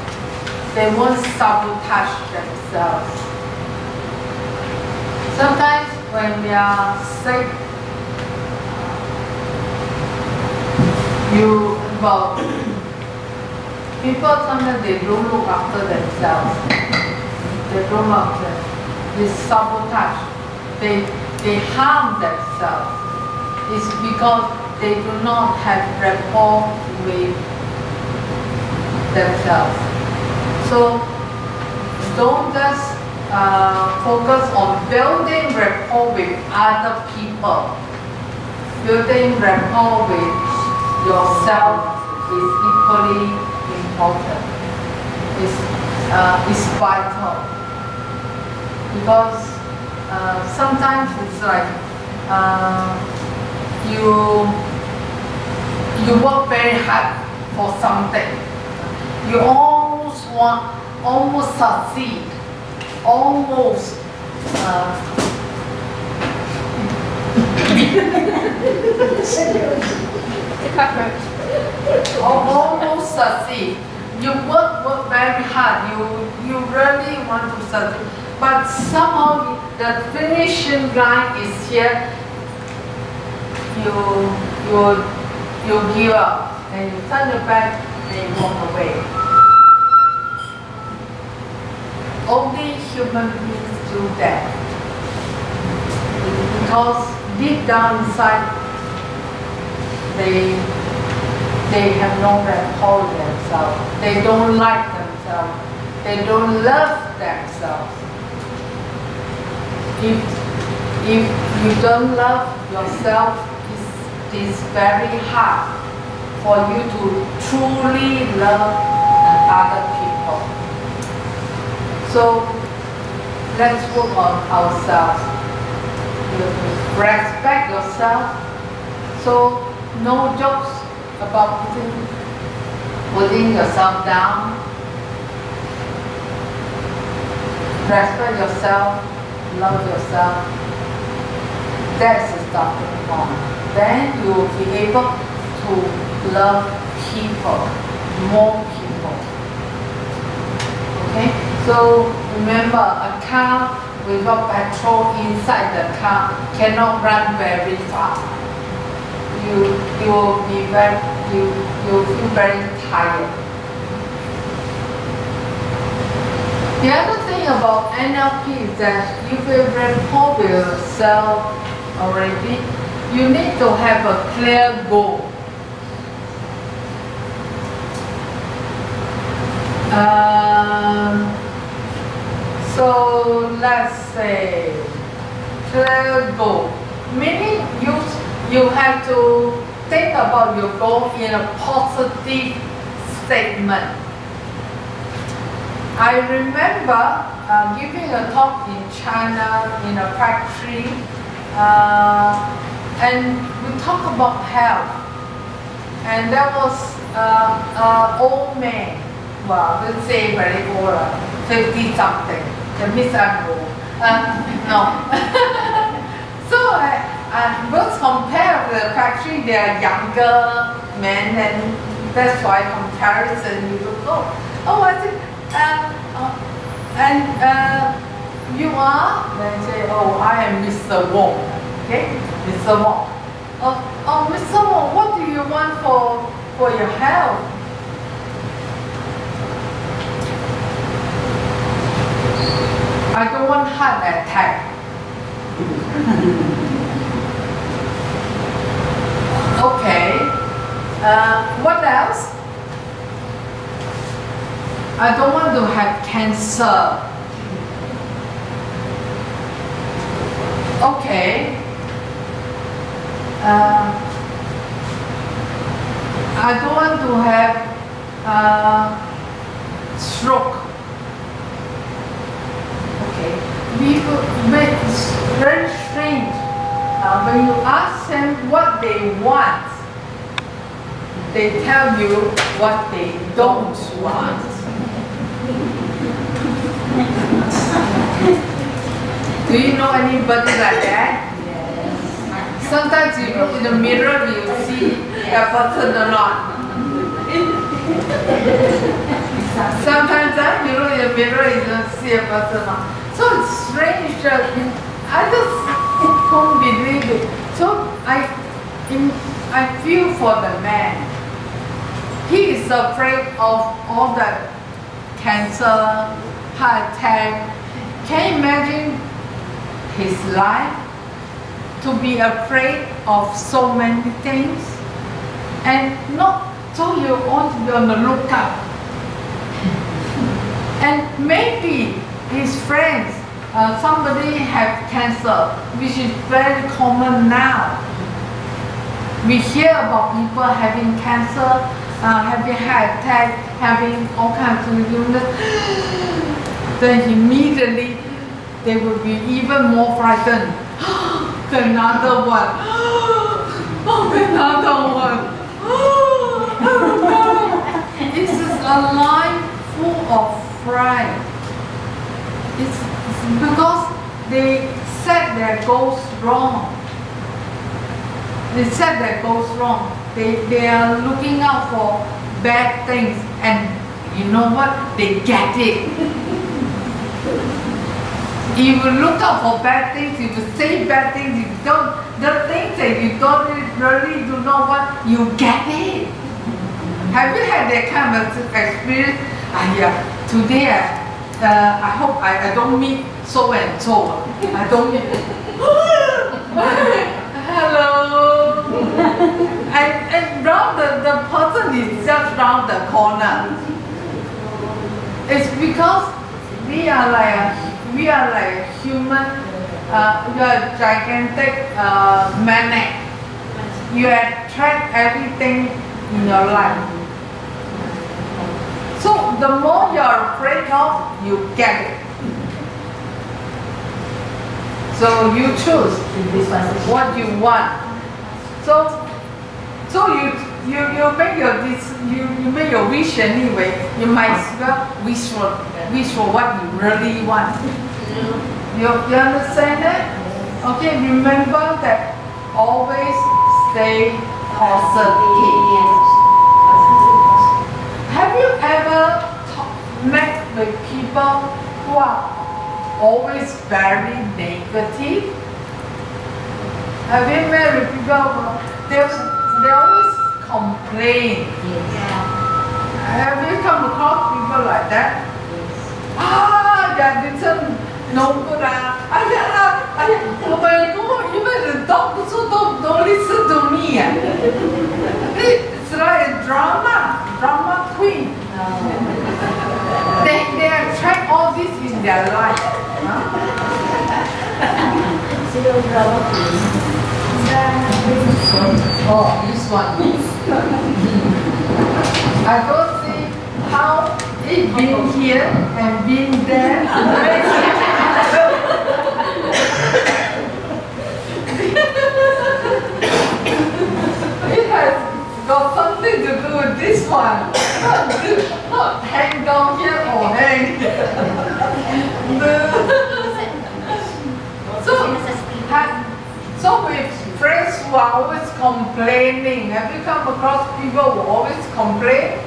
They won't sabotage themselves. Sometimes when they are sick, people sometimes they don't look after themselves. They don't look after. They sabotage. They harm themselves. It's because they do not have rapport with themselves. So don't just focus on building rapport with other people. Building rapport with yourself is equally important. It's vital. Because sometimes it's like you work very hard for something. You almost succeed. Almost almost succeed. You work very hard. You really want to succeed. But somehow the finishing line is here. You give up and you turn your back and you walk away. Only human beings do that. Because deep down inside, they have no rapport with themselves. They don't like themselves. They don't love themselves. If you don't love yourself, it's very hard for you to truly love other people. So let's work on ourselves. Respect yourself. So no jokes about putting yourself down. Respect yourself. Love yourself. That's the starting point. Then you will be able to love people, more people. Okay? So remember, a car without petrol inside the car cannot run very fast. You will feel very tired. The other thing about NLP is that if you rapport with yourself already, you need to have a clear goal. So let's say clear goal, meaning you have to think about your goal in a positive statement. I remember giving a talk in China in a factory, and we talked about health. And there was an old man, well, let's say very old, 50 something. That means I'm old. No. So I was compared with the factory, they are younger men, and that's why comparison you look oh, I think. You are? Then say, oh, I am Mr. Wong. Okay? Mr. Wong. Oh, Mr. Wong, what do you want for your health? I don't want heart attack. Okay. What else? I don't want to have cancer. Okay. I don't want to have stroke. Okay, it's very strange. When you ask them what they want, they tell you what they don't want. Do you know anybody like that? Sometimes you look in the mirror, you see that person a lot. Sometimes you look in the mirror, you don't see a person a lot. So it's strange. I just don't believe it. So I feel for the man. He is afraid of all that cancer, heart attack. Can you imagine his life to be afraid of so many things? And not so you ought to be on the lookout. And maybe his friends, somebody have cancer, which is very common now. We hear about people having cancer, having heart attack, having all kinds of illness. Then immediately they will be even more frightened. Another one. Another one. This is a life full of fright. It's because they set their goals wrong. They set their goals wrong. They are looking out for bad things, and you know what? They get it. If you look out for bad things, if you say bad things, if you don't, the things that you don't really do not want, you get it. Have you had that kind of experience? Today I hope I don't meet so and so. I don't meet. Hello. And round the person is just round the corner. It's because we are like human. You are gigantic magnet. You attract everything in your life. So the more you are afraid of, you get it. So you choose what you want. So you make you make your wish anyway. You might as well wish for what you really want. You understand that? Okay, remember that always stay positive. Have you ever met with people who are always very negative? Have you met with people who they always complain? Yes. Have you come across people like that? This no good. Oh my God, even the dog also don't listen to me. It's like a drama queen. They attract all this in their life. Oh, this one. I don't see how it being here and being there. It has got something to do with this one. Not hang down here or hang there. So with friends who are always complaining, have you come across people who always complain?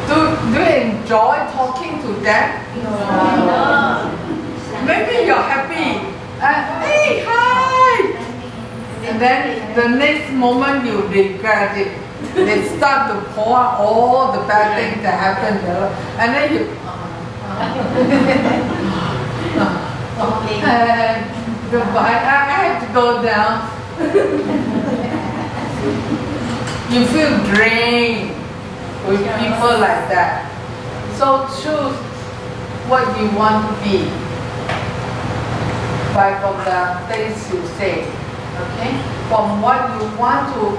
Do you enjoy talking to them? No. Maybe you're happy. Hey, hi! And then the next moment you regret it. They start to pour out all the bad things that happened there. And then you... goodbye. I have to go down. You feel drained with people like that. So choose what you want to be. by from the things you say, okay? From what you want to,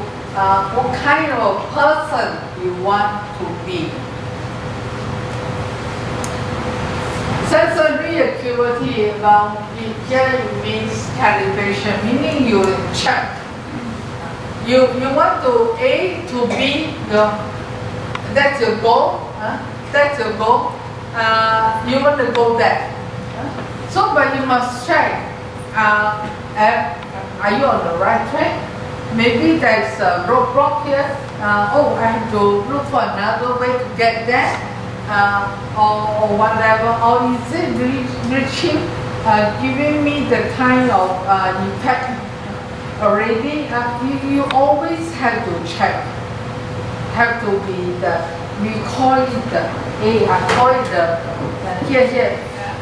what kind of person you want to be. Sensory acuity, here it means calibration, meaning you check. You want to A to B, that's your goal. That's your goal. You want to go there. So, but you must check. Are you on the right track? Maybe there's a roadblock here. Oh, I have to look for another way to get there, or whatever. Or is it reaching, giving me the kind of effect already? You always have to check. Have to be we call it I call it here.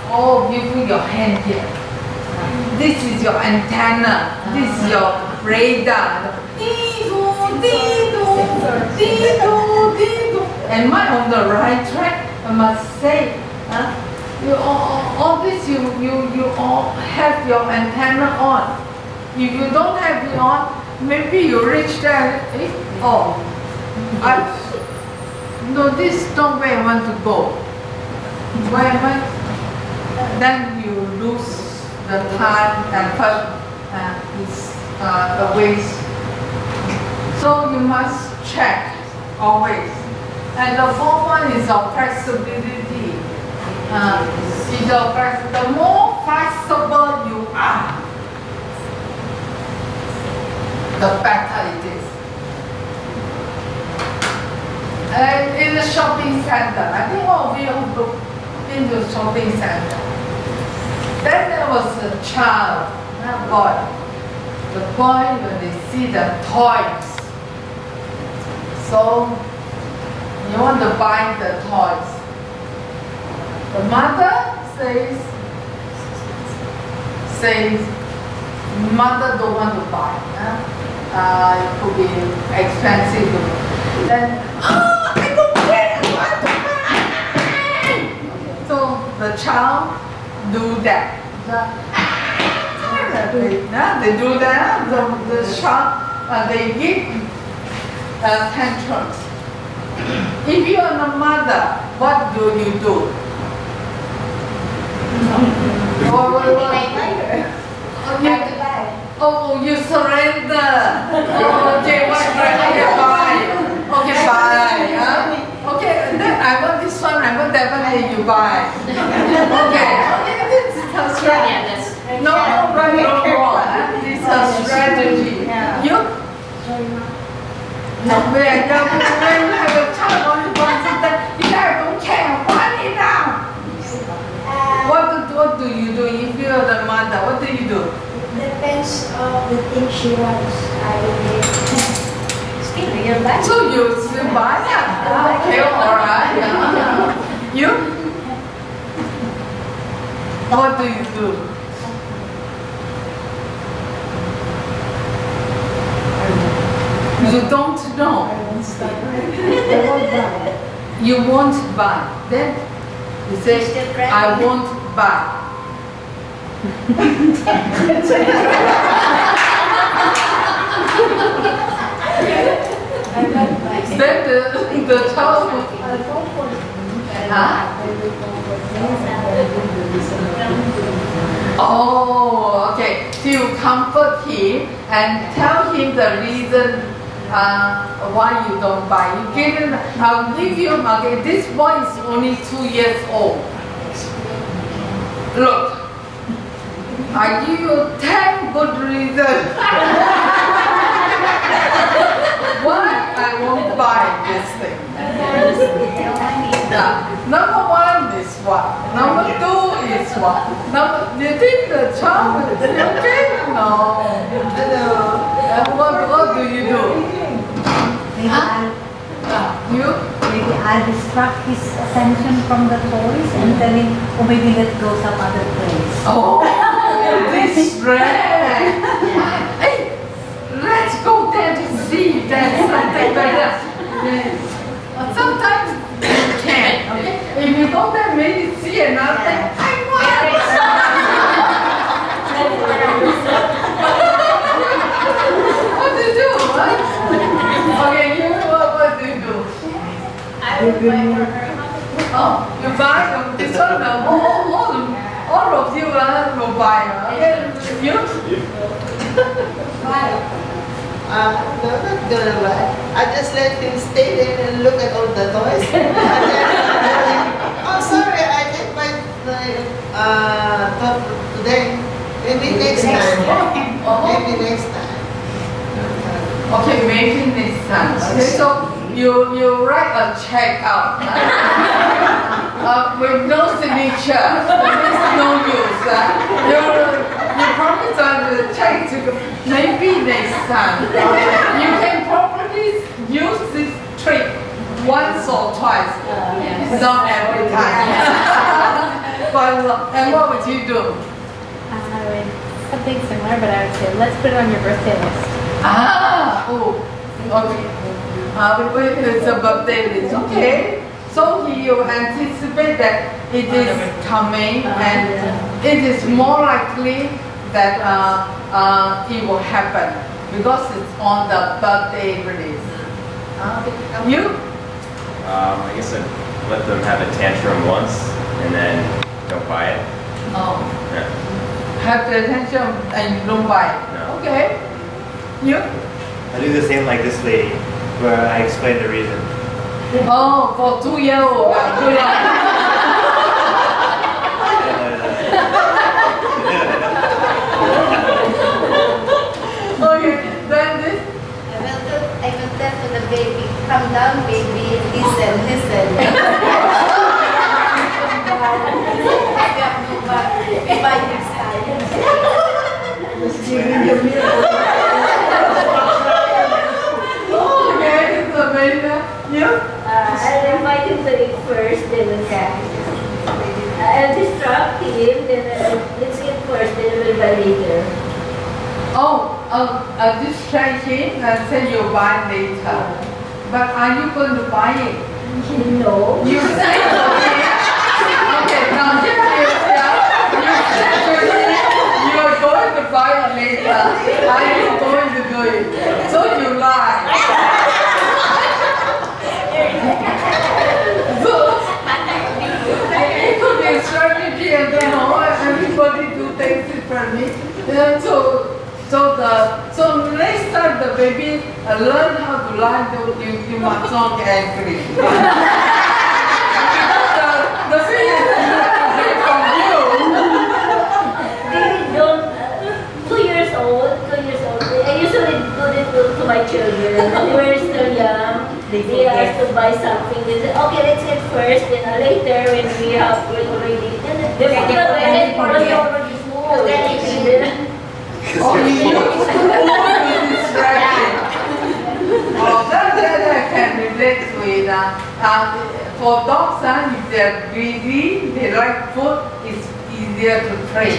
Oh, you put your hand here. This is your antenna. This is your radar. Am I on the right track? I must say, you all this you all have your antenna on. If you don't have it on, maybe you reach there. No, this is not where I want to go. Where am I? Then you lose the time and the waste. So you must check always. And the fourth one is your flexibility. The more flexible you are, the better it is. And in the shopping center, I think all of you have looked into the shopping center. Then there was a child, a boy. The boy, when they see the toys, so you want to buy the toys. The mother says, mother don't want to buy. It could be expensive. Then, I don't care, I want to buy. So the child do that. They do that. The child, they give tantrums. If you are a mother, what do you do? You surrender. Okay, what can you buy? Okay, buy. Okay, then I want this one, I want that one, you buy. Okay, this is a strategy. No, wrong. This is a strategy. You? No, when you have a child want to buy something, you don't care, buy it now. What do you do if you are the mother? What do you do? Depends on the thing she wants. I will still you're back. So you still buy it? Okay, alright. You? What do you do? You don't know. You won't buy. Then you say, I won't buy. Then the child will, Oh, okay. So you comfort him and tell him the reason why you don't buy. You give him, I'll give you, okay, this boy is only 2 years old. Look, I give you 10 good reasons why I won't buy this thing. Number 1 is what? Number 2 is what? Do you think the child will be okay? No. What do you do? Maybe I'll distract his attention from the toys and tell him, oh, maybe let's go some other place. Oh, distract! Hey, let's go there to see if there's something better. Sometimes you can, okay? If you go there, maybe see another thing. I want no, not gonna buy. I just let him stay there and look at all the toys. And then, oh, sorry, I can't buy top today. Maybe next time. Maybe next time. Okay, maybe next time. Okay, so you write a check out with no signature. There's no use. You promise on the check to go. Maybe next time. You can probably use this trick once or twice, not every time. But and what would you do? Something similar, but I would say, let's put it on your birthday list. Okay. It's a birthday list. Okay. So you anticipate that it is coming, and it is more likely that it will happen because it's on the birthday list. You? I guess I'd let them have a tantrum once and then don't buy it. Oh. Yeah. Have the attention and you don't buy it. No. Okay. You? I do the same like this lady, where I explain the reason. Oh, for 2-year-old. Okay, then this. I will tell to the baby, calm down baby, listen. By next time. Okay, it's amazing. You? I'll invite him to eat first, then I'll distract him, then let's eat first, then we'll buy later. Distract him and say you buy later. But are you going to buy it? No. You say okay. Okay, now here you say you are going to buy it later. Are you going to do it? So you lie. So it could be a strategy, and then everybody do things differently. So next time the baby learn how to lie, you must not get angry. The thing is from you. Baby, don't, 2 years old, I usually do this to my children. When they were still young, they asked to buy something. They said, okay, let's eat first, then later when we have already eaten, they already full. Oh, you use food distraction. Oh, that can relate to it. For dogs, if they're greedy, they like food, it's easier to train.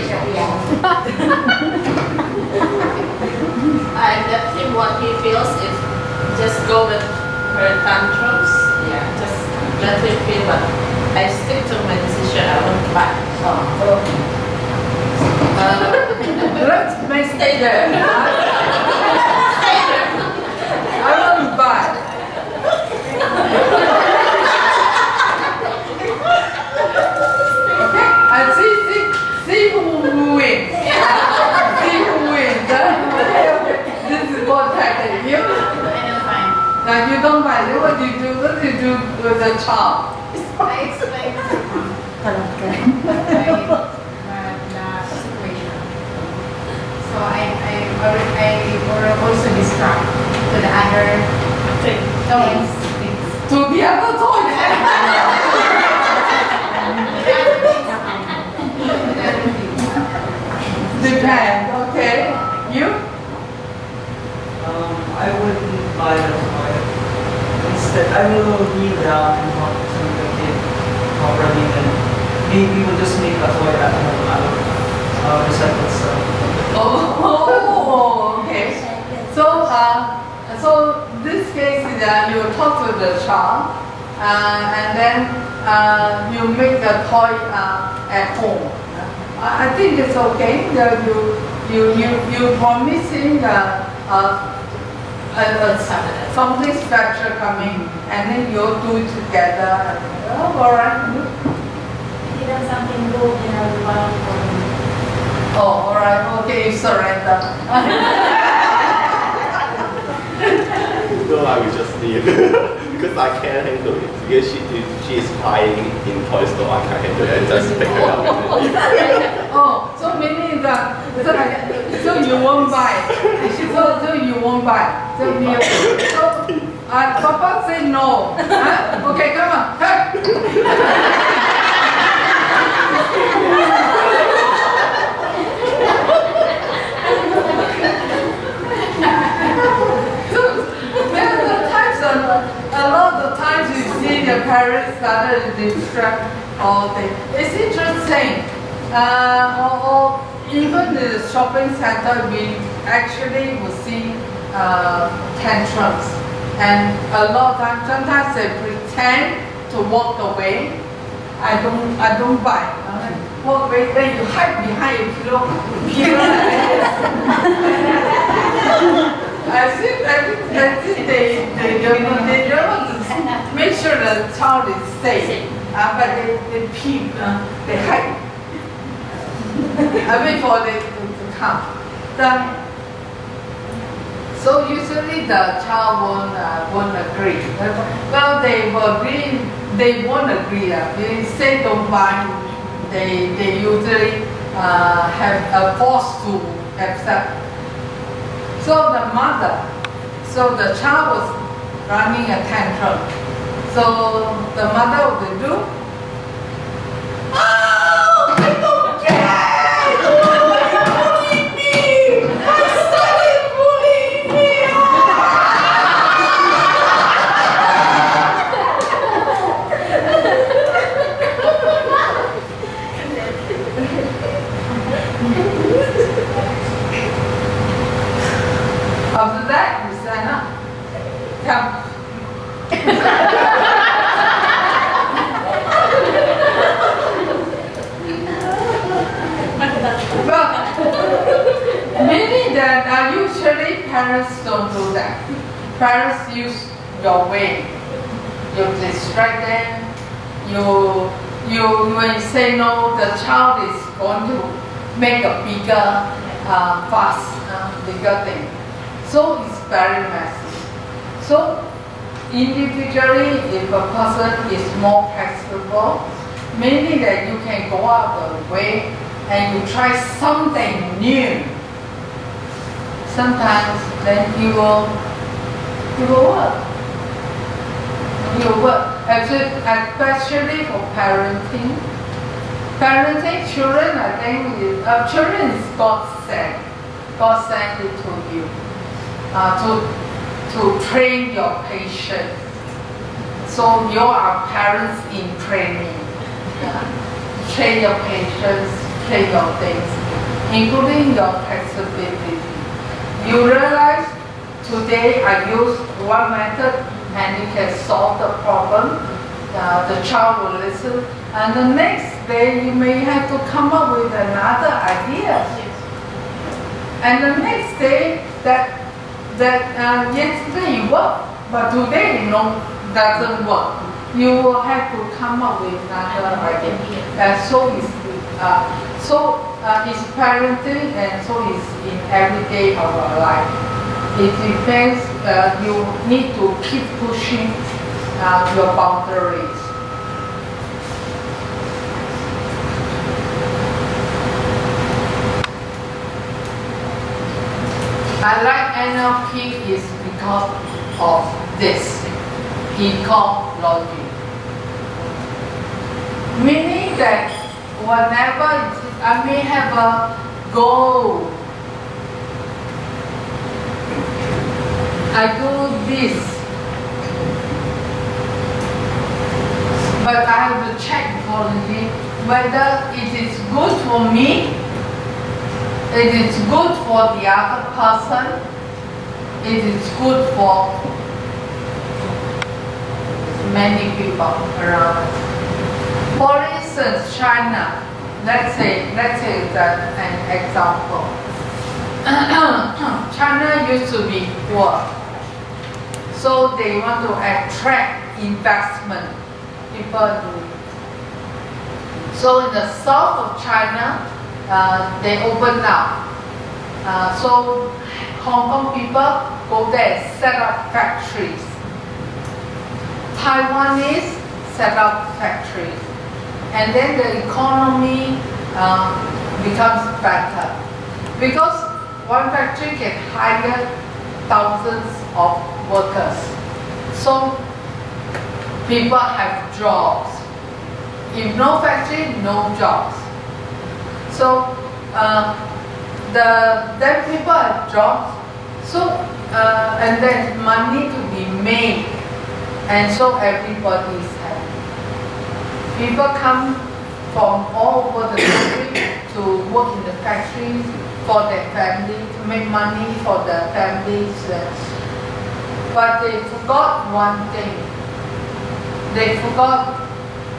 I let him what he feels is just go with her tantrums. Yeah, just let him feel, but I stick to my decision. I won't buy. Let's stay there. I won't buy. Okay, and see who wins. See who wins. This is what happened. You? Now you don't buy. Then what do you do? What do you do with the child? I explained to situation. So I also distract to the other things. To the other toy. Depends. Okay. You? I wouldn't buy the toy. Instead, I will kneel down and talk to the kid properly, and maybe we'll just make a toy at home out of recycled stuff. Oh, okay. So this case is you talk to the child, and then you make the toy at home. I think it's okay. You promise him something special coming, and then you do it together. Oh, all right. Give them something good and I'll buy it for them. Oh, all right. Okay, you surrender. sleep because I can't handle it. Because she is crying in toy store, I can't handle it. I just pick her up and leave. Oh, so meaning that so you won't buy. So you won't buy. So Papa say no. Huh? Okay, come on. Hey. A lot of times you see the parents started to distract all things. It's interesting. Or even in the shopping center, we actually will see tantrums. And a lot of times, sometimes they pretend to walk away. I don't buy. Walk away, then you hide behind your pillow. I think they don't want to make sure the child is safe, but they peep, they hide. I wait for them to come. So usually the child won't agree. Well, they will agree. They won't agree. They say don't buy. They usually have a force to accept. So the child was running a tantrum. So the mother would do, oh, I don't care! You're bullying me! I started bullying me! After that, we stand up. Come. Well, meaning that usually parents don't do that. Parents use your way. You distract them. When you say no, the child is going to make a bigger fuss, bigger thing. So it's very messy. So individually, if a person is more flexible, meaning that you can go out the way and you try something new, sometimes then you will work. You will work. Especially for parenting. Parenting children, I think, children is God sent. God sent it to you. To train your patience. So you are parents in training. Train your patience, train your things, including your flexibility. You realize today I use one method and it can solve the problem. The child will listen, and the next day you may have to come up with another idea. And the next day that yesterday you work, but today doesn't work. You will have to come up with another idea. So it's parenting, and so it's in every day of our life. It depends. You need to keep pushing your boundaries. I like NLP is because of this. He called logic. Meaning that whenever I may have a goal, I do this, but I have to check quality whether it is good for me. It is good for the other person. It is good for many people around. For instance, China. Let's say that an example. China used to be poor, so they want to attract investment. People do. So in the south of China, they opened up. So Hong Kong people go there and set up factories. Taiwanese set up factories, and then the economy becomes better because one factory can hire thousands of workers. So people have jobs. If no factory, no jobs. So then people have jobs. So and there's money to be made, and so everybody is happy. People come from all over the country to work in the factories for their family, to make money for their families. But they forgot one thing. They forgot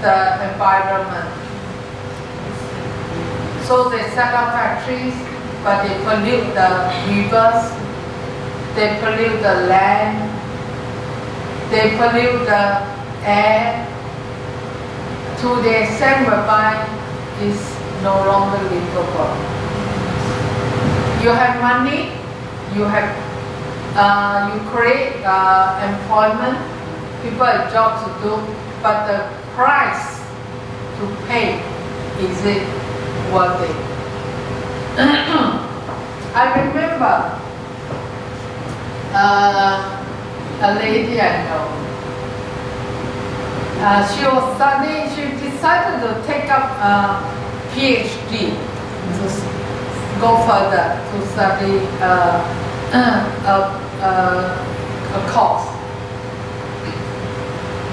the environment. So they set up factories, but they pollute the rivers, they pollute the land, they pollute the air, to the extent whereby it's no longer livable. You have money, you create employment, people have jobs to do, but the price to pay, is it worth it? I remember a lady I know. She was studying, she decided to take up a PhD, to go further, to study a course.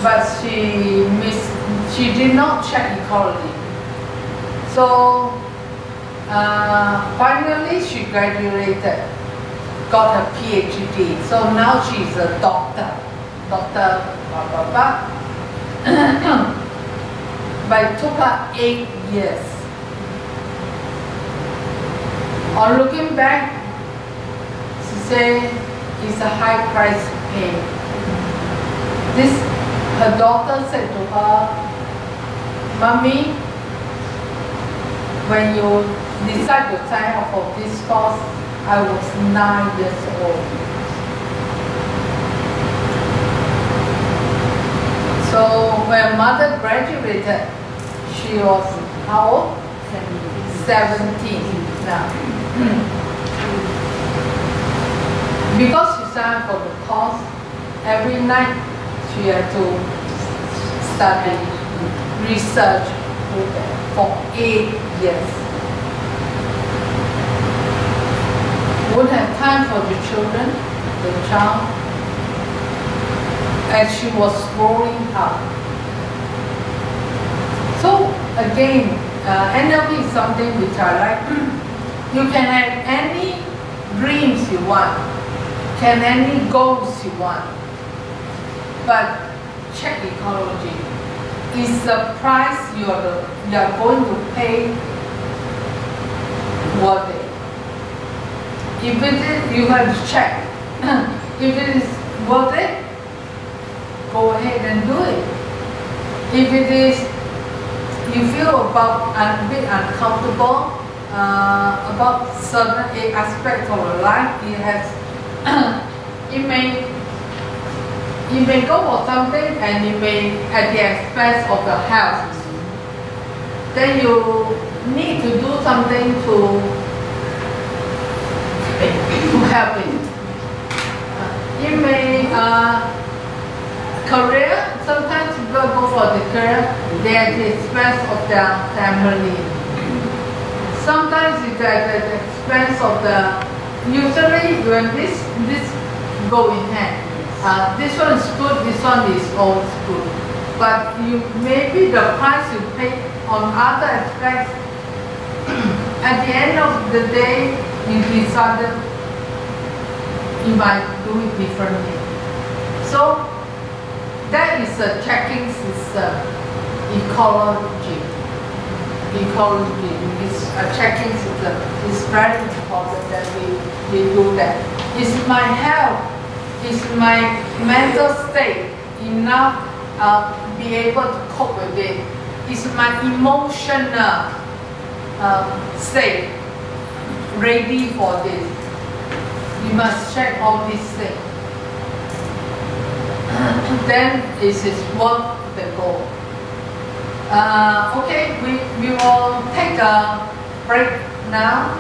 But she did not check ecology. So finally she graduated, got her PhD. So now she's a doctor, blah, blah, blah. But it took her 8 years. On looking back, she said it's a high price to pay. Her daughter said to her, "Mommy, when you decide to sign up for this course, I was 9 years old." So when mother graduated, she was how old? 17 now. Because she signed up for the course, every night she had to study, research for 8 years. Wouldn't have time for the children, the child, and she was growing up. So again, NLP is something which I like. You can have any dreams you want, can any goals you want, but check ecology. Is the price you are going to pay worth it? If it is, you have to check. If it is worth it, go ahead and do it. If it is, you feel a bit uncomfortable about certain aspects of your life, you may go for something and you may at the expense of your health. Then you need to do something to help it. You may career, sometimes people go for the career, they are at the expense of their family. Sometimes it's at the expense of usually when this go in hand. This one is good, this one is always good. But maybe the price you pay on other aspects, at the end of the day, you decided you might do it differently. So that is a checking system, ecology. Ecology is a checking system. It's very important that we do that. Is my health, is my mental state enough be able to cope with it? Is my emotional state ready for this? You must check all these things. then it is worth the goal. Okay, we will take a break now.